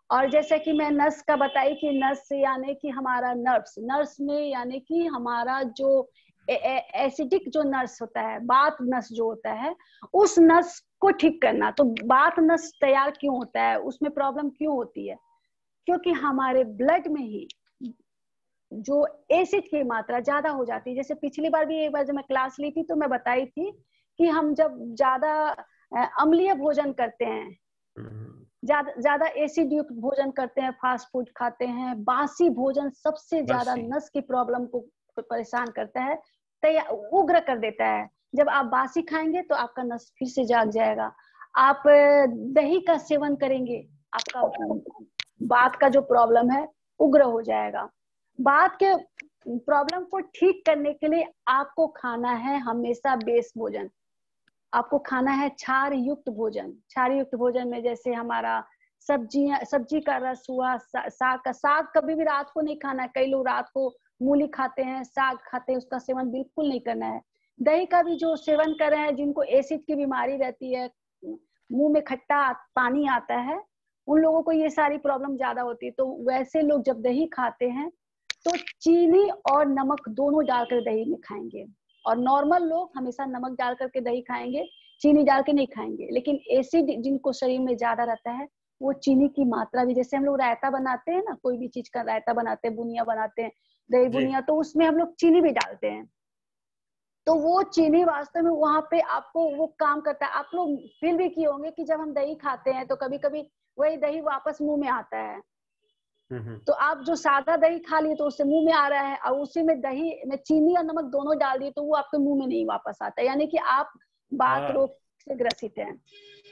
और जैसे कि मैं नस का बताई कि नस यानी कि हमारा नर्व्स में, यानी कि हमारा जो एसिडिक जो नस होता है, बात नस जो होता है, उस नस को ठीक करना। तो बात नस तैयार क्यों होता है, उसमें प्रॉब्लम क्यों होती है? क्योंकि हमारे ब्लड में ही जो एसिड की मात्रा ज्यादा हो जाती है। जैसे पिछली बार भी एक बार जब मैं क्लास ली थी तो मैं बताई थी कि हम जब ज्यादा अम्लीय भोजन करते हैं, ज्यादा एसिड युक्त भोजन करते हैं, फास्ट फूड खाते हैं, बासी भोजन सबसे ज्यादा नस की प्रॉब्लम को परेशान करता है, उग्र कर देता है। जब आप बासी खाएंगे तो आपका नस फिर से जाग जाएगा। आप दही का सेवन करेंगे, आपका बात का जो प्रॉब्लम है उग्र हो जाएगा। बात के प्रॉब्लम को ठीक करने के लिए आपको खाना है हमेशा बेस भोजन। आपको खाना है क्षार युक्त भोजन। क्षार युक्त भोजन में जैसे हमारा सब्जी का रस हुआ, साग कभी भी रात को नहीं खाना है। कई लोग रात को मूली खाते हैं, साग खाते हैं, उसका सेवन बिल्कुल नहीं करना है। दही का भी जो सेवन कर रहे हैं, जिनको एसिड की बीमारी रहती है, मुंह में खट्टा पानी आता है, उन लोगों को ये सारी प्रॉब्लम ज्यादा होती है। तो वैसे लोग जब दही खाते हैं तो चीनी और नमक दोनों डालकर दही में खाएंगे। और नॉर्मल लोग हमेशा नमक डाल करके दही खाएंगे, चीनी डाल के नहीं खाएंगे। लेकिन एसिड जिनको शरीर में ज्यादा रहता है, वो चीनी की मात्रा भी, जैसे हम लोग रायता बनाते हैं ना, कोई भी चीज का रायता बनाते हैं, बुनिया बनाते हैं, दही बुनिया, तो उसमें हम लोग चीनी भी डालते हैं। तो वो चीनी वास्तव में वहां पे आपको वो काम करता है। आप लोग फील भी किए होंगे कि जब हम दही खाते हैं तो कभी कभी वही दही वापस मुंह में आता है। तो आप जो सादा दही खा लिए तो उससे मुंह में आ रहा है, और उसी में दही में चीनी और नमक दोनों डाल दिए तो वो आपके मुंह में नहीं वापस आता, यानी कि आप बात रोग से ग्रसित हैं।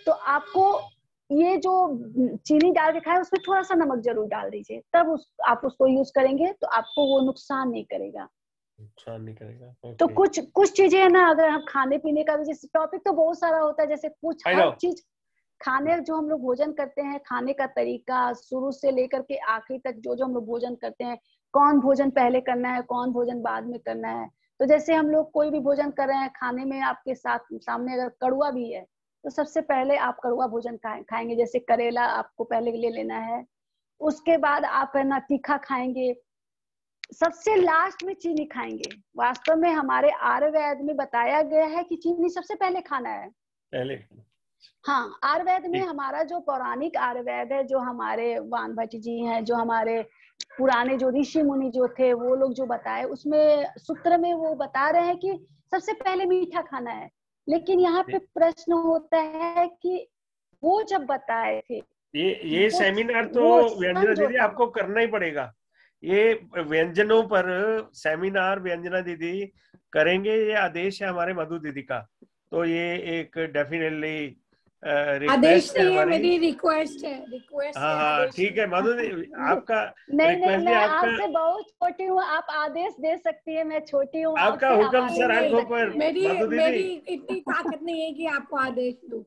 तो आपको ये जो चीनी डाल के खाए उसमें थोड़ा सा नमक जरूर डाल दीजिए, तब आप उसको यूज करेंगे तो आपको वो नुकसान नहीं करेगा। तो कुछ चीजें है ना, अगर हम खाने पीने का भी, जैसे टॉपिक तो बहुत सारा होता है, जैसे कुछ हर चीज खाने जो हम लोग भोजन करते हैं, खाने का तरीका शुरू से लेकर के आखिरी तक जो हम लोग भोजन करते हैं, कौन भोजन पहले करना है, कौन भोजन बाद में करना है। तो जैसे हम लोग कोई भी भोजन कर रहे हैं, खाने में आपके सामने अगर कड़ुआ भी है तो सबसे पहले आप कड़ुआ भोजन खाएंगे। जैसे करेला आपको पहले ले लेना है, उसके बाद आप है ना तीखा खाएंगे, सबसे लास्ट में चीनी खाएंगे। वास्तव में हमारे आयुर्वेद में बताया गया है कि चीनी सबसे पहले खाना है पहले। हाँ, आयुर्वेद में हमारा जो पौराणिक आयुर्वेद है, जो हमारे वान भट्ट जी हैं, जो हमारे पुराने जो ऋषि मुनि जो थे, वो लोग जो बताए, उसमें सूत्र में वो बता रहे हैं कि सबसे पहले मीठा खाना है। लेकिन यहाँ पे प्रश्न होता है कि वो जब बताए थे, ये सेमिनार तो व्यंजना दीदी आपको करना ही पड़ेगा। ये व्यंजनों पर सेमिनार व्यंजना दीदी करेंगे, ये आदेश है हमारे मधु दीदी का। तो ये एक डेफिनेटली आदेश नहीं है, मेरी रिक्वेस्ट है। हाँ ठीक है मधु दीदी, आपका नहीं, मैं आपसे बहुत छोटी हूँ, आप आदेश दे सकती है, मैं छोटी हूँ। आपका हुक्म सर आंखों पर। मेरी इतनी ताकत नहीं है कि आपको आदेश दूं।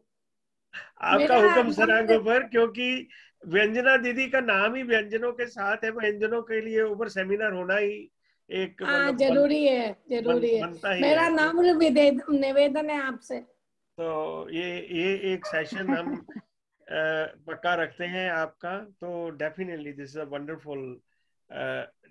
आपका हुक्म सर आंखों पर, क्योंकि व्यंजना दीदी का नाम ही व्यंजनों के साथ है। व्यंजनों के लिए ऊपर सेमिनार होना ही एक जरूरी है। मेरा नाम निवेदन है आपसे। तो ये एक सेशन हम पक्का रखते हैं आपका। तो definitely this is a wonderful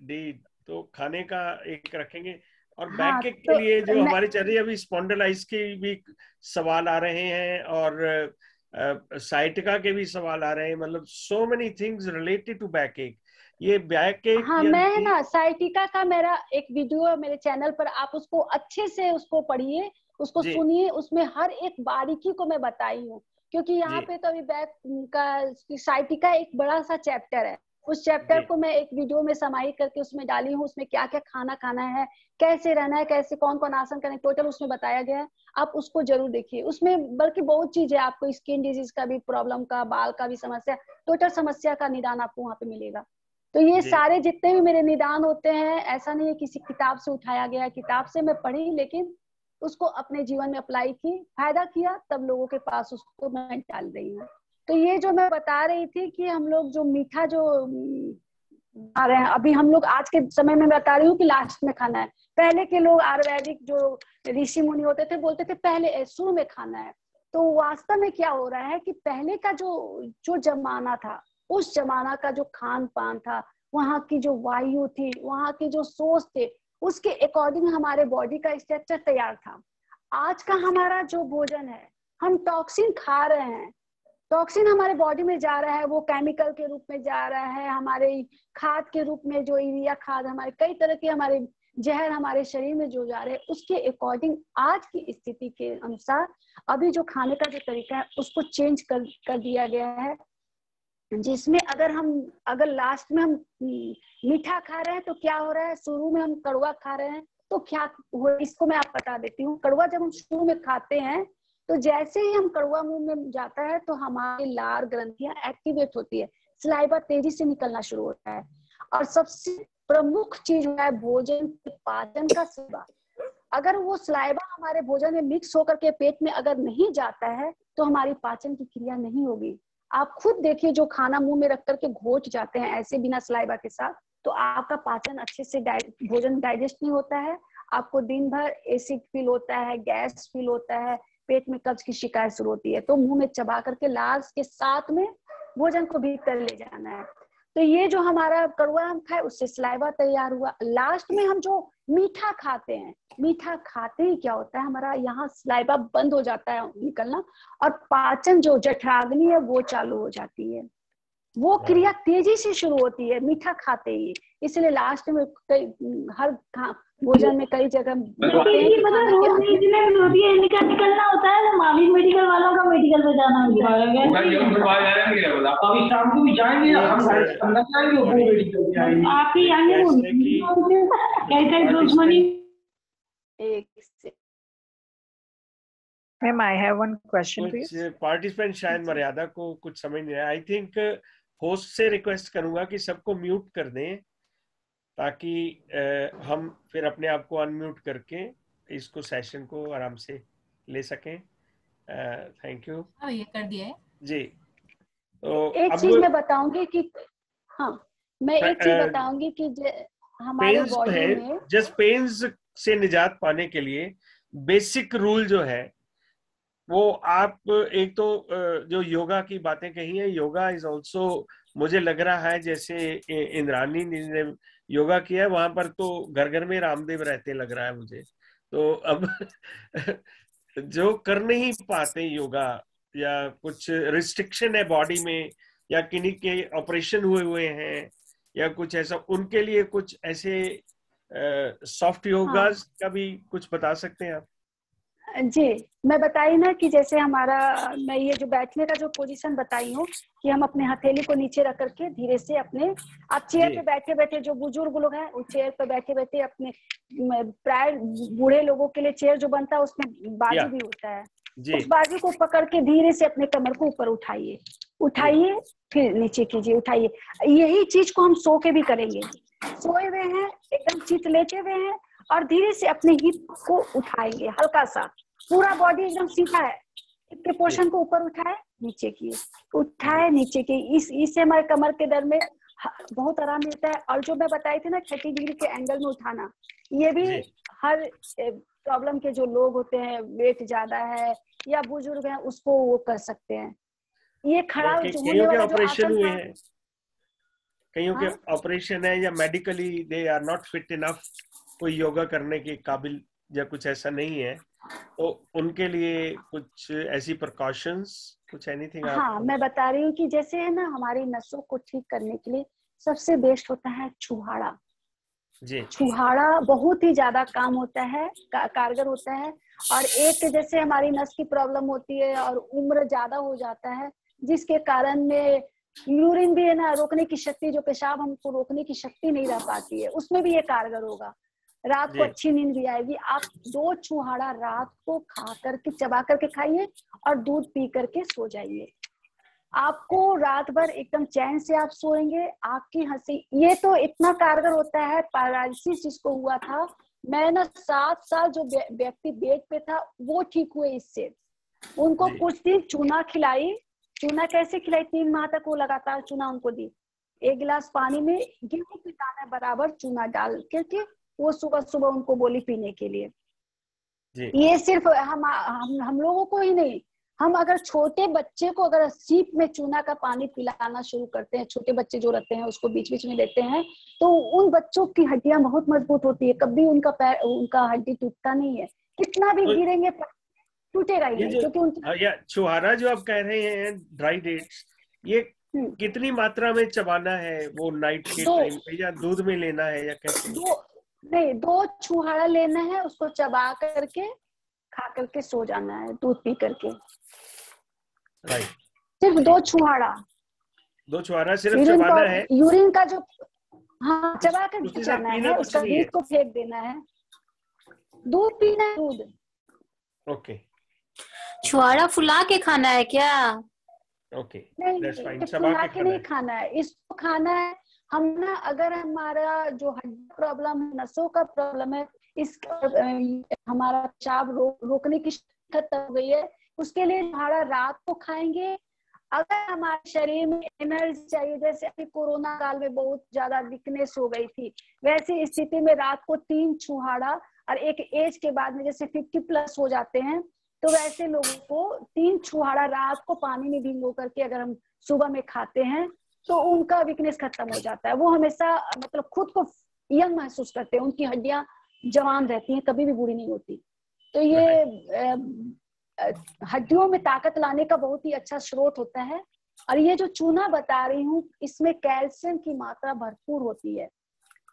deed. तो खाने का एक रखेंगे। और बैक किक के लिए जो हमारी चल रही है अभी, स्पॉन्डिलाइटिस के भी सवाल आ रहे हैं और साइटिका के भी सवाल आ रहे हैं। मतलब so many things related to backache. ये बैक एक, हाँ, मैं है ना साइटिका का मेरा एक वीडियो है मेरे चैनल पर, आप उसको अच्छे से उसको पढ़िए, उसको सुनिए, उसमें हर एक बारीकी को मैं बताई हूँ। क्योंकि यहाँ पे तो अभी बैक का साइटिका एक बड़ा सा चैप्टर है, उस चैप्टर को मैं एक वीडियो में समाहित करके उसमें डाली हूँ। उसमें क्या क्या खाना खाना है, कैसे रहना है, कैसे कौन कौन आसन करना है, टोटल उसमें बताया गया है। आप उसको जरूर देखिए। उसमें बल्कि बहुत चीज है, आपको स्किन डिजीज का भी प्रॉब्लम का, बाल का भी समस्या, टोटल समस्या का निदान आपको वहाँ पे मिलेगा। तो ये सारे जितने भी मेरे निदान होते हैं, ऐसा नहीं है किसी किताब से उठाया गया, किताब से मैं पढ़ी, लेकिन उसको अपने जीवन में अप्लाई की, फायदा किया, तब लोगों के पास उसको मैं डाल रही हूँ। तो ये जो मैं बता रही थी कि हम लोग जो मीठा जो आ रहे हैं, अभी हम लोग आज के समय में बता रही हूँ कि लास्ट में खाना है। पहले के लोग आयुर्वेदिक जो ऋषि मुनि होते थे, बोलते थे पहले शुरू में खाना है। तो वास्तव में क्या हो रहा है कि पहले का जो जमाना था, उस जमाना का जो खान पान था, वहाँ की जो वायु थी, वहाँ के जो सोच थे, उसके अकॉर्डिंग हमारे बॉडी का स्ट्रक्चर तैयार था। आज का हमारा जो भोजन है, हम टॉक्सिन खा रहे हैं, टॉक्सिन हमारे बॉडी में जा रहा है, वो केमिकल के रूप में जा रहा है, हमारे खाद के रूप में जो यूरिया खाद, हमारे कई तरह के हमारे जहर हमारे शरीर में जो जा रहे हैं, उसके अकॉर्डिंग आज की स्थिति के अनुसार अभी जो खाने का जो तरीका है उसको चेंज कर दिया गया है, जिसमें अगर लास्ट में हम मीठा खा रहे हैं तो क्या हो रहा है, शुरू में हम कड़वा खा रहे हैं तो क्या हो, इसको मैं आप बता देती हूँ। कड़वा जब हम शुरू में खाते हैं तो जैसे ही हम कड़वा मुंह में जाता है तो हमारी लार ग्रंथियां एक्टिवेट होती है, सलाइवा तेजी से निकलना शुरू होता है। और सबसे प्रमुख चीज है भोजन के पाचन का सलाइवा। अगर वो सलाइवा हमारे भोजन में मिक्स होकर के पेट में अगर नहीं जाता है तो हमारी पाचन की क्रिया नहीं होगी। आप खुद देखिए, जो खाना मुंह में रख करके घोट जाते हैं ऐसे बिना सलाइवा के साथ, तो आपका पाचन अच्छे से भोजन डाइजेस्ट नहीं होता है, आपको दिन भर एसिड फील होता है, गैस फील होता है, पेट में कब्ज की शिकायत शुरू होती है। तो मुंह में चबा करके लार के साथ में भोजन को भीतर ले जाना है। तो ये जो हमारा कड़वा हम खाए उससे सलाइवा तैयार हुआ। लास्ट में हम जो मीठा खाते हैं, मीठा खाते ही क्या होता है, हमारा यहाँ सलाइवा बंद हो जाता है निकलना और पाचन जो जठराग्नि है वो चालू हो जाती है, वो क्रिया तेजी से शुरू होती है मीठा खाते ही। इसलिए लास्ट में हर भोजन में कई जगह निकलना होता है, मावी मेडिकल वालों का मेडिकल पे जाना होता है। शाम को भी जाएंगे, आप ही आएंगे दुश्मनी। Ma'am, I have one question, please. Participant शायद मर्यादा को कुछ समझ नहीं आया। आई थिंक होस्ट से रिक्वेस्ट करूंगा कि सबको म्यूट कर दें ताकि हम फिर अपने आप को अनम्यूट करके इसको सेशन को आराम से ले सकें। Thank you. ये कर दिया है जी। तो एक चीज मैं बताऊंगी कि मैं एक चीज बताऊंगी कि हमारे बॉडी में जस्ट पेन्स से निजात पाने के लिए बेसिक रूल जो है वो आप एक तो जो योगा की बातें कही है, योगा इज ऑल्सो, मुझे लग रहा है जैसे इंद्रानी ने योगा किया है वहां पर तो घर घर में रामदेव रहते लग रहा है मुझे। तो अब जो कर नहीं पाते योगा या कुछ रिस्ट्रिक्शन है बॉडी में या किन्हीं के ऑपरेशन हुए हैं या कुछ ऐसा, उनके लिए कुछ ऐसे सॉफ्ट योगास का भी कुछ बता सकते हैं आप? जी, मैं बताई ना कि जैसे मैं ये जो बैठने का जो पोजीशन बताई हूँ कि हम अपने हथेली को नीचे रख करके धीरे से अपने, आप चेयर पे बैठे बैठे, जो बुजुर्ग लोग हैं उस चेयर पे बैठे बैठे अपने, प्राय बूढ़े लोगों के लिए चेयर जो बनता है उसमें बाजू भी होता है, उस बाजू को पकड़ के धीरे से अपने कमर को ऊपर उठाइए फिर नीचे कीजिए, उठाइए। यही चीज को हम सो के भी करेंगे। सोए हुए हैं, एकदम चित लेटे हुए हैं और धीरे से अपने हिप को उठाएंगे, हल्का सा, पूरा बॉडी एकदम सीधा है, हिप के पोर्शन को ऊपर उठाए नीचे किए, उठाए नीचे किए। इससे हमारे कमर के दर्द में बहुत आराम मिलता है। और जो मैं बताई थी ना 30 डिग्री के एंगल में उठाना, ये भी हर प्रॉब्लम के जो लोग होते हैं, वेट ज्यादा है या बुजुर्ग हैं, उसको वो कर सकते हैं। ये खड़ा होने वाला जो आसन हुए हैं, कईयों के ऑपरेशन है या medically they are not fit enough, कोई योगा करने के काबिल या कुछ ऐसा नहीं है, तो उनके लिए कुछ ऐसी प्रिकॉशंस, कुछ एनीथिंग? हाँ, मैं बता रही हूँ कि जैसे है ना, हमारी नसों को ठीक करने के लिए सबसे बेस्ट होता है छुहाड़ा। जी, छुहाड़ा बहुत ही ज्यादा काम होता है, कारगर होता है। और एक जैसे हमारी नस की प्रॉब्लम होती है और उम्र ज्यादा हो जाता है, जिसके कारण में यूरिन भी है ना रोकने की शक्ति, जो पेशाब हमको रोकने की शक्ति नहीं रह पाती है, उसमें भी ये कारगर होगा। रात को अच्छी नींद भी आएगी। आप 2 छुहाड़ा रात को खा करके, चबा करके खाइए और दूध पी करके सो जाइए। आपको रात भर एकदम चैन से आप सोएंगे, आपकी हंसी, ये तो इतना कारगर होता है। पैरालिसिस जिसको हुआ था, मैं ना 7 साल जो व्यक्ति बेड पे था वो ठीक हुए इससे। उनको कुछ दिन चूना खिलाई। चूना कैसे खिलाई? 3 माह तक वो लगातार चूना उनको दी। 1 गिलास पानी में गेहूं के दाना बराबर चूना डाल करके वो सुबह सुबह उनको बोली पीने के लिए। ये सिर्फ हम लोगों को ही नहीं, हम अगर छोटे बच्चे को अगर सीप में चूना का पानी पिलाना शुरू करते हैं, छोटे बच्चे जो रहते हैं उसको बीच बीच में देते हैं, तो उन बच्चों की हड्डियां बहुत मजबूत होती है, कभी उनका हड्डी टूटता नहीं है, कितना भी गिरेंगे टूटेगा ही नहीं, क्योंकि उनकी छुहारा जो आप कह रहे हैं ड्राई डेट्स, ये कितनी मात्रा में चबाना है वो नाइट के टाइम पे, या दूध में लेना है, या कैसे? नहीं, 2 छुहारा लेना है, उसको चबा करके खा करके सो जाना है, दूध पी करके। राइट, सिर्फ 2 छुहारा, 2 छुहारा सिर्फ चबाना है। यूरिन का जो, हाँ, चबा कर जाना है, उसका बीज को फेंक देना है, दूध पीना है, दूध। ओके, छुहारा फुला के खाना है क्या? ओके, नहीं, फुला के नहीं खाना है, इसको खाना है हम ना, अगर हमारा जो हड्डी प्रॉब्लम है, नसों का प्रॉब्लम है, हमारा पेशाब रोकने की खत्म हो गई है, उसके लिए छुहारा रात को खाएंगे। अगर हमारे शरीर में एनर्जी चाहिए, जैसे अभी कोरोना काल में बहुत ज्यादा वीकनेस हो गई थी, वैसी स्थिति में रात को 3 छुहारा, और एक एज के बाद में जैसे 50+ हो जाते हैं, तो वैसे लोगों को 3 छुहारा रात को पानी में भिगो करके अगर हम सुबह में खाते हैं तो उनका वीकनेस खत्म हो जाता है। वो हमेशा मतलब खुद को यंग महसूस करते हैं, उनकी हड्डियां जवान रहती हैं, कभी भी बुरी नहीं होती। तो ये हड्डियों में ताकत लाने का बहुत ही अच्छा स्रोत होता है। और ये जो चूना बता रही हूँ, इसमें कैल्शियम की मात्रा भरपूर होती है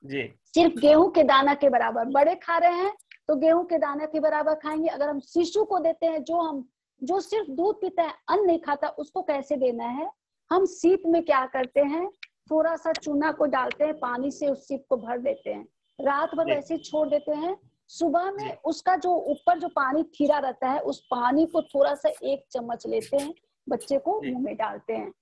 जी। सिर्फ गेहूं के दाना के बराबर। बड़े खा रहे हैं तो गेहूं के दाना के बराबर खाएंगे। अगर हम शिशु को देते हैं, जो सिर्फ दूध पीता है, अन्न नहीं खाता, उसको कैसे देना है? हम सीप में क्या करते हैं, थोड़ा सा चूना को डालते हैं, पानी से उस सीप को भर देते हैं, रात भर ऐसे छोड़ देते हैं। सुबह में उसका जो ऊपर जो पानी खीरा रहता है, उस पानी को थोड़ा सा 1 चम्मच लेते हैं, बच्चे को मुंह में डालते हैं।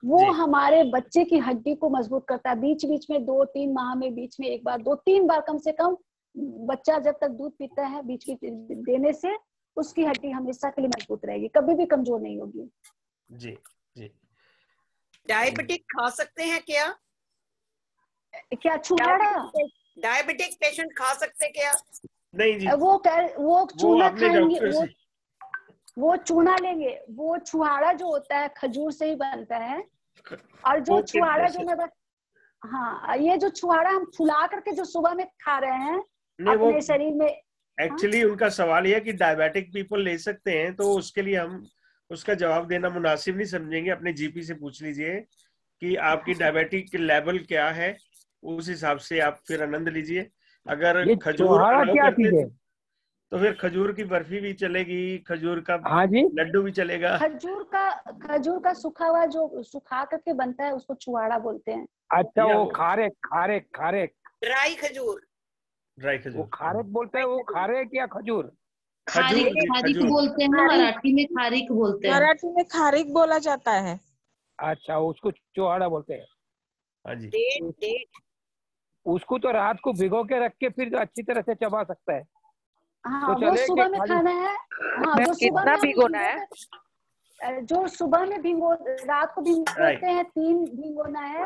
वो हमारे बच्चे की हड्डी को मजबूत करता है। बीच बीच में 2-3 माह में बीच में 1 बार 2-3 बार कम से कम बच्चा जब तक दूध पीता है, बीच बीच देने से उसकी हड्डी हमेशा के लिए मजबूत रहेगी, कभी भी कमजोर नहीं होगी। जी जी। डायबिटिक खा सकते हैं क्या? क्या छुहारा? डायबिटिक पेशेंट खा सकते क्या? नहीं जी, वो चूना खाएंगे, वो चूना लेंगे। वो छुहारा जो होता है खजूर से ही बनता है। और जो छुहारा जो मैं हाँ, ये जो छुहारा हम फुला करके जो सुबह में खा रहे हैं अपने शरीर में, एक्चुअली उनका सवाल यह है कि डायबिटिक पीपल ले सकते हैं, तो उसके लिए हम उसका जवाब देना मुनासिब नहीं समझेंगे। अपने जीपी से पूछ लीजिए कि आपकी डायबिटिक लेवल क्या है, उस हिसाब से आप फिर आनंद लीजिए। अगर खजूर क्या चीज है तो फिर खजूर की बर्फी भी चलेगी, खजूर का लड्डू भी चलेगा। खजूर का सूखा हुआ जो सुखा करके बनता है उसको छुहारा बोलते हैं। अच्छा, वो खारेक ड्राई खजूर वो खारेक बोलते हैं। वो खारेक या खजूर? खारिक बोलते हैं, मराठी में खारिक बोलते हैं। मराठी में खारिक बोला जाता है। अच्छा, उसको छुहारा बोलते हैं। हाँ जी। डेट उसको तो रात को भिगो के रख के फिर अच्छी तरह से चबा सकता है। हाँ, वो सुबह में खाना है। हाँ, जो सुबह में भिगोना है, जो सुबह में रात को भिगोते हैं, 3 भिगोना है।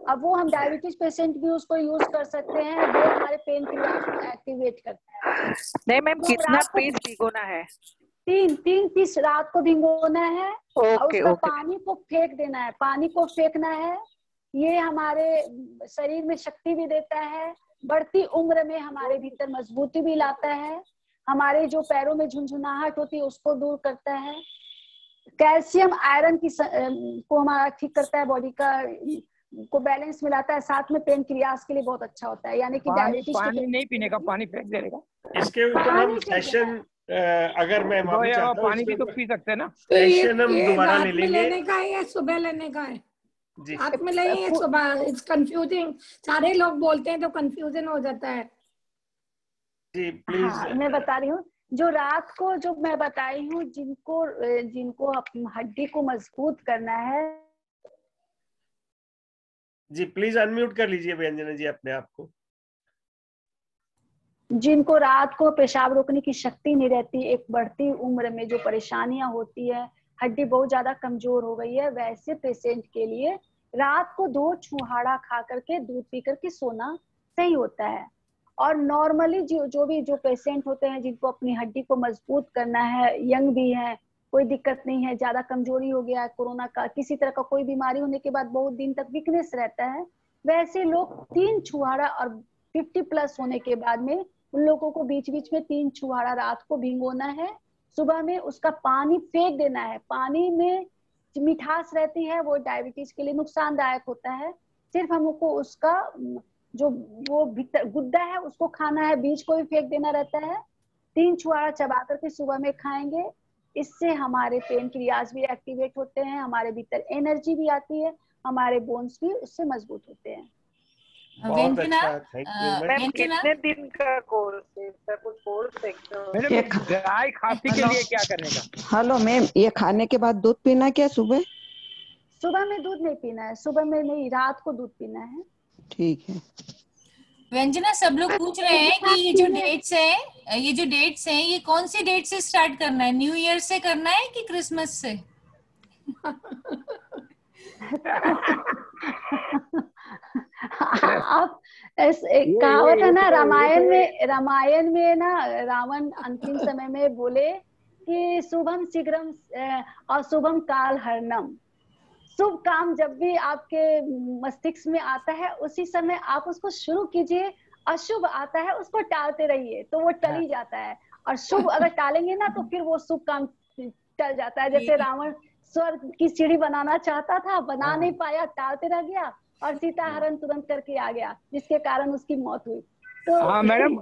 अब वो हम डायबिटीज पेशेंट भी उसको यूज कर सकते हैं, वो हमारे पेन क्रियाज को एक्टिवेट करता है। नहीं मैम, कितना पीस भिगोना है? 3 पीस रात को भिगोना है। और उसका पानी को फेंक देना है, पानी को फेंकना है। ये हमारे शरीर में शक्ति भी देता है, बढ़ती उम्र में हमारे भीतर मजबूती भी लाता है, हमारे जो पैरों में झुनझुनाहट होती है उसको दूर करता है, कैल्शियम आयरन की को हमारा ठीक करता है, बॉडी का को बैलेंस मिलाता है, साथ में पेन क्रियाज के लिए बहुत अच्छा होता है। यानी कि डायबिटीज पानी नहीं पीने का, पानी फेंक देगा। इसके ऊपर हम सेशन, अगर मैं माफी चाहता हूं, पानी भी तो पी सकते हैं ना। सेशन हम दोबारा ले लेंगे। लेने का है या सुबह लेने का है? जी, रात में लेंगे सुबह? इट्स कंफ्यूजिंग, सारे लोग बोलते हैं तो कंफ्यूजन हो जाता है। जी प्लीज। हाँ, मैं बता रही हूँ, जो रात को जो मैं बताई हूँ, जिनको हड्डी को मजबूत करना है। जी प्लीज अनम्यूट कर लीजिए व्यंजना जी अपने आप को। जिनको रात को पेशाब रोकने की शक्ति नहीं रहती, एक बढ़ती उम्र में जो परेशानियां होती है, हड्डी बहुत ज्यादा कमजोर हो गई है, वैसे पेशेंट के लिए रात को 2 छुहारा खा करके दूध पी करके सोना सही होता है। और नॉर्मली जो पेशेंट होते हैं, जिनको अपनी हड्डी को मजबूत करना है, यंग भी है, कोई दिक्कत नहीं है, ज्यादा कमजोरी हो गया है कोरोना का, किसी तरह का कोई बीमारी होने के बाद बहुत दिन तक वीकनेस रहता है, वैसे लोग 3 छुहारा और 50 प्लस होने के बाद में उन लोगों को बीच बीच में 3 छुहारा रात को भिगोना है, सुबह में उसका पानी फेंक देना है। पानी में मिठास रहती है, वो डायबिटीज के लिए नुकसानदायक होता है। सिर्फ हमको उसका जो वो भीतर गुद्दा है उसको खाना है, बीज को भी फेंक देना रहता है। 3 छुहारा चबा करके सुबह में खाएंगे, इससे हमारे पेनक्रियाज भी एक्टिवेट होते हैं, हमारे भीतर एनर्जी भी आती है, हमारे बोन्स भी उससे मजबूत होते हैं। बहुत अच्छा, थैंक यू। मैम कितने दिन का कोर्स है सर? कुछ कोर्स है गाय खांसी के लिए क्या करने का? हेलो मैम, ये खाने के बाद दूध पीना क्या सुबह? सुबह में दूध नहीं पीना है, सुबह में नहीं, रात को दूध पीना है। ठीक है। व्यंजना, सब लोग पूछ रहे हैं कि ये जो डेट्स हैं ये कौन सी डेट से स्टार्ट करना है? न्यू ईयर से करना है कि क्रिसमस से? आप कहावत है ना रामायण में ना, रावण अंतिम समय में बोले कि शुभम शीघ्रम और शुभम काल हरणम। शुभ काम जब भी आपके मस्तिष्क में आता है उसी समय आप उसको शुरू कीजिए, अशुभ आता है उसको टालते रहिए तो वो टल ही जाता है, और शुभ अगर टालेंगे ना तो फिर वो शुभ काम टल जाता है। जैसे रावण स्वर्ग की सीढ़ी बनाना चाहता था, बना नहीं पाया, टालते रह गया और सीता हरण तुरंत करके आ गया, जिसके कारण उसकी मौत हुई। तो हाँ मैडम,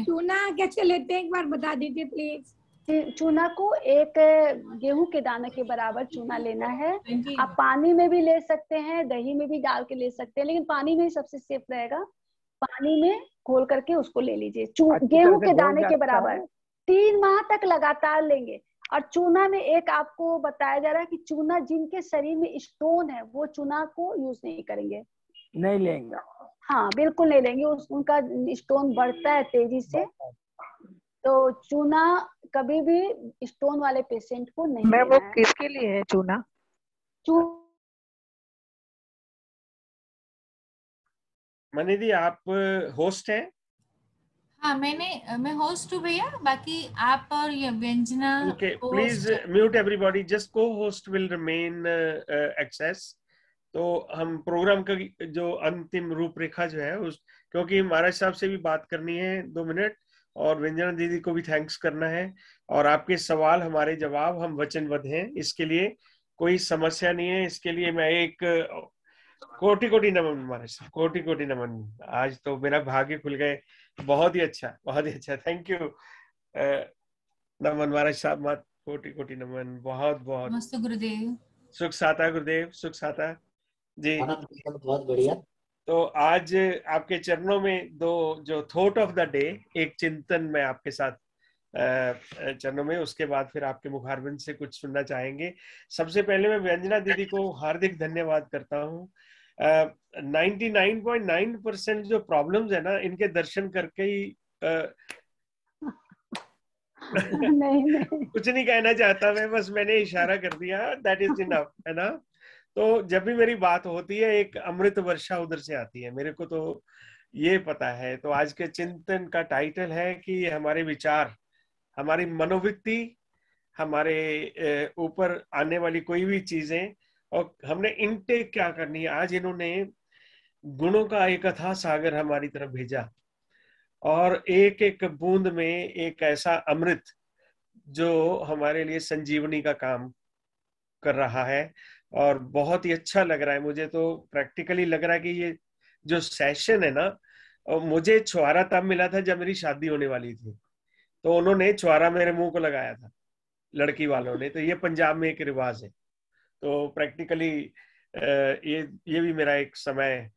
चूना कैसे लेते हैं एक बार बता दीजिए प्लीज। चूना को एक गेहूं के दाने के बराबर चूना लेना है। आप पानी में भी ले सकते हैं, दही में भी डाल के ले सकते हैं, लेकिन पानी में ही सबसे सेफ रहेगा। पानी में घोल करके उसको ले लीजिए, गेहूं के दाने के बराबर 3 माह तक लगातार लेंगे। और चूना में एक आपको बताया जा रहा है कि चूना जिनके शरीर में स्टोन है वो चूना को यूज नहीं करेंगे, नहीं लेंगे। हाँ बिल्कुल नहीं लेंगे, उनका स्टोन बढ़ता है तेजी से, तो चूना कभी भी स्टोन वाले पेशेंट को नहीं मैं लेना वो है। किसके लिए है चूना? मनीदी, आप होस्ट हैं? हाँ मैं होस्ट हूँ भैया, बाकी आप और ये Vyanjana. Okay, please mute everybody, just co host will remain access. तो हम प्रोग्राम का जो अंतिम रूपरेखा जो है उस, क्योंकि महाराज साहब से भी बात करनी है 2 मिनट, और व्यंजना दीदी को भी थैंक्स करना है, और आपके सवाल हमारे जवाब हम वचनबद्ध हैं, इसके लिए कोई समस्या नहीं है। इसके लिए मैं एक कोटि कोटि नमन महाराज साहब, कोटि कोटि नमन। आज तो मेरा भाग्य खुल गए, बहुत ही अच्छा, बहुत ही अच्छा, थैंक यू। नमन महाराज साहब, मत कोटि कोटि नमन, बहुत बहुत। नमस्ते गुरुदेव। सुख साता गुरुदेव, सुख साता जी। बहुत बढ़िया। तो आज आपके चरणों में जो थॉट ऑफ द डे, एक चिंतन मैं आपके साथ चरणों में, उसके बाद फिर आपके मुखारबिंद से कुछ सुनना चाहेंगे। सबसे पहले मैं व्यंजना दीदी को हार्दिक धन्यवाद करता हूँ। 99.9% जो प्रॉब्लम्स है ना, इनके दर्शन करके ही नहीं। कुछ नहीं कहना चाहता मैं, बस मैंने इशारा कर दिया, दैट इज इनफ, है ना। तो जब भी मेरी बात होती है एक अमृत वर्षा उधर से आती है, मेरे को तो ये पता है। तो आज के चिंतन का टाइटल है कि हमारे विचार, हमारी मनोवृत्ति, हमारे ऊपर आने वाली कोई भी चीजें, और हमने इनटेक क्या करनी है। आज इन्होंने गुणों का एक अथाह सागर हमारी तरफ भेजा, और एक एक बूंद में एक ऐसा अमृत जो हमारे लिए संजीवनी का काम कर रहा है, और बहुत ही अच्छा लग रहा है मुझे। तो प्रैक्टिकली लग रहा है कि ये जो सेशन है ना, मुझे छुआरा तब मिला था जब मेरी शादी होने वाली थी, तो उन्होंने छुआरा मेरे मुंह को लगाया था लड़की वालों ने। तो ये पंजाब में एक रिवाज है। तो प्रैक्टिकली ये भी मेरा एक समय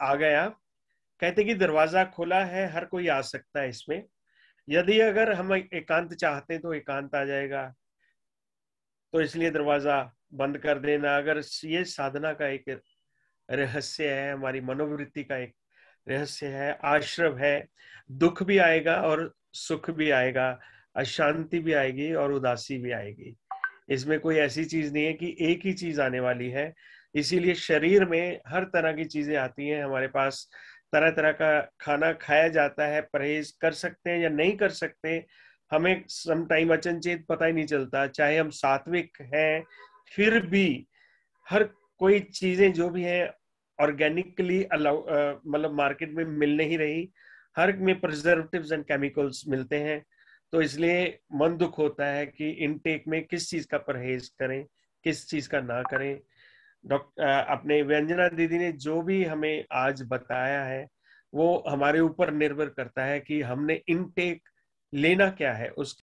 आ गया। कहते कि दरवाजा खुला है, हर कोई आ सकता है इसमें, यदि अगर हम एकांत चाहते हैं तो एकांत आ जाएगा। तो इसलिए दरवाजा बंद कर देना, अगर ये साधना का एक रहस्य है, हमारी मनोवृत्ति का एक रहस्य है, आश्रव है। दुख भी आएगा और सुख भी आएगा, अशांति भी आएगी और उदासी भी आएगी। इसमें कोई ऐसी चीज नहीं है कि एक ही चीज आने वाली है। इसीलिए शरीर में हर तरह की चीजें आती हैं। हमारे पास तरह तरह का खाना खाया जाता है, परहेज कर सकते हैं या नहीं कर सकते, हमें सम टाइम अचनचेत पता ही नहीं चलता। चाहे हम सात्विक हैं, फिर भी हर कोई चीजें जो भी है ऑर्गेनिकली मतलब मार्केट में मिल नहीं रही, हर में प्रिजर्वेटिव्स एंड केमिकल्स मिलते हैं। तो इसलिए मन दुख होता है कि इनटेक में किस चीज का परहेज करें, किस चीज का ना करें। अपने व्यंजना दीदी ने जो भी हमें आज बताया है वो हमारे ऊपर निर्भर करता है कि हमने इनटेक लेना क्या है, उस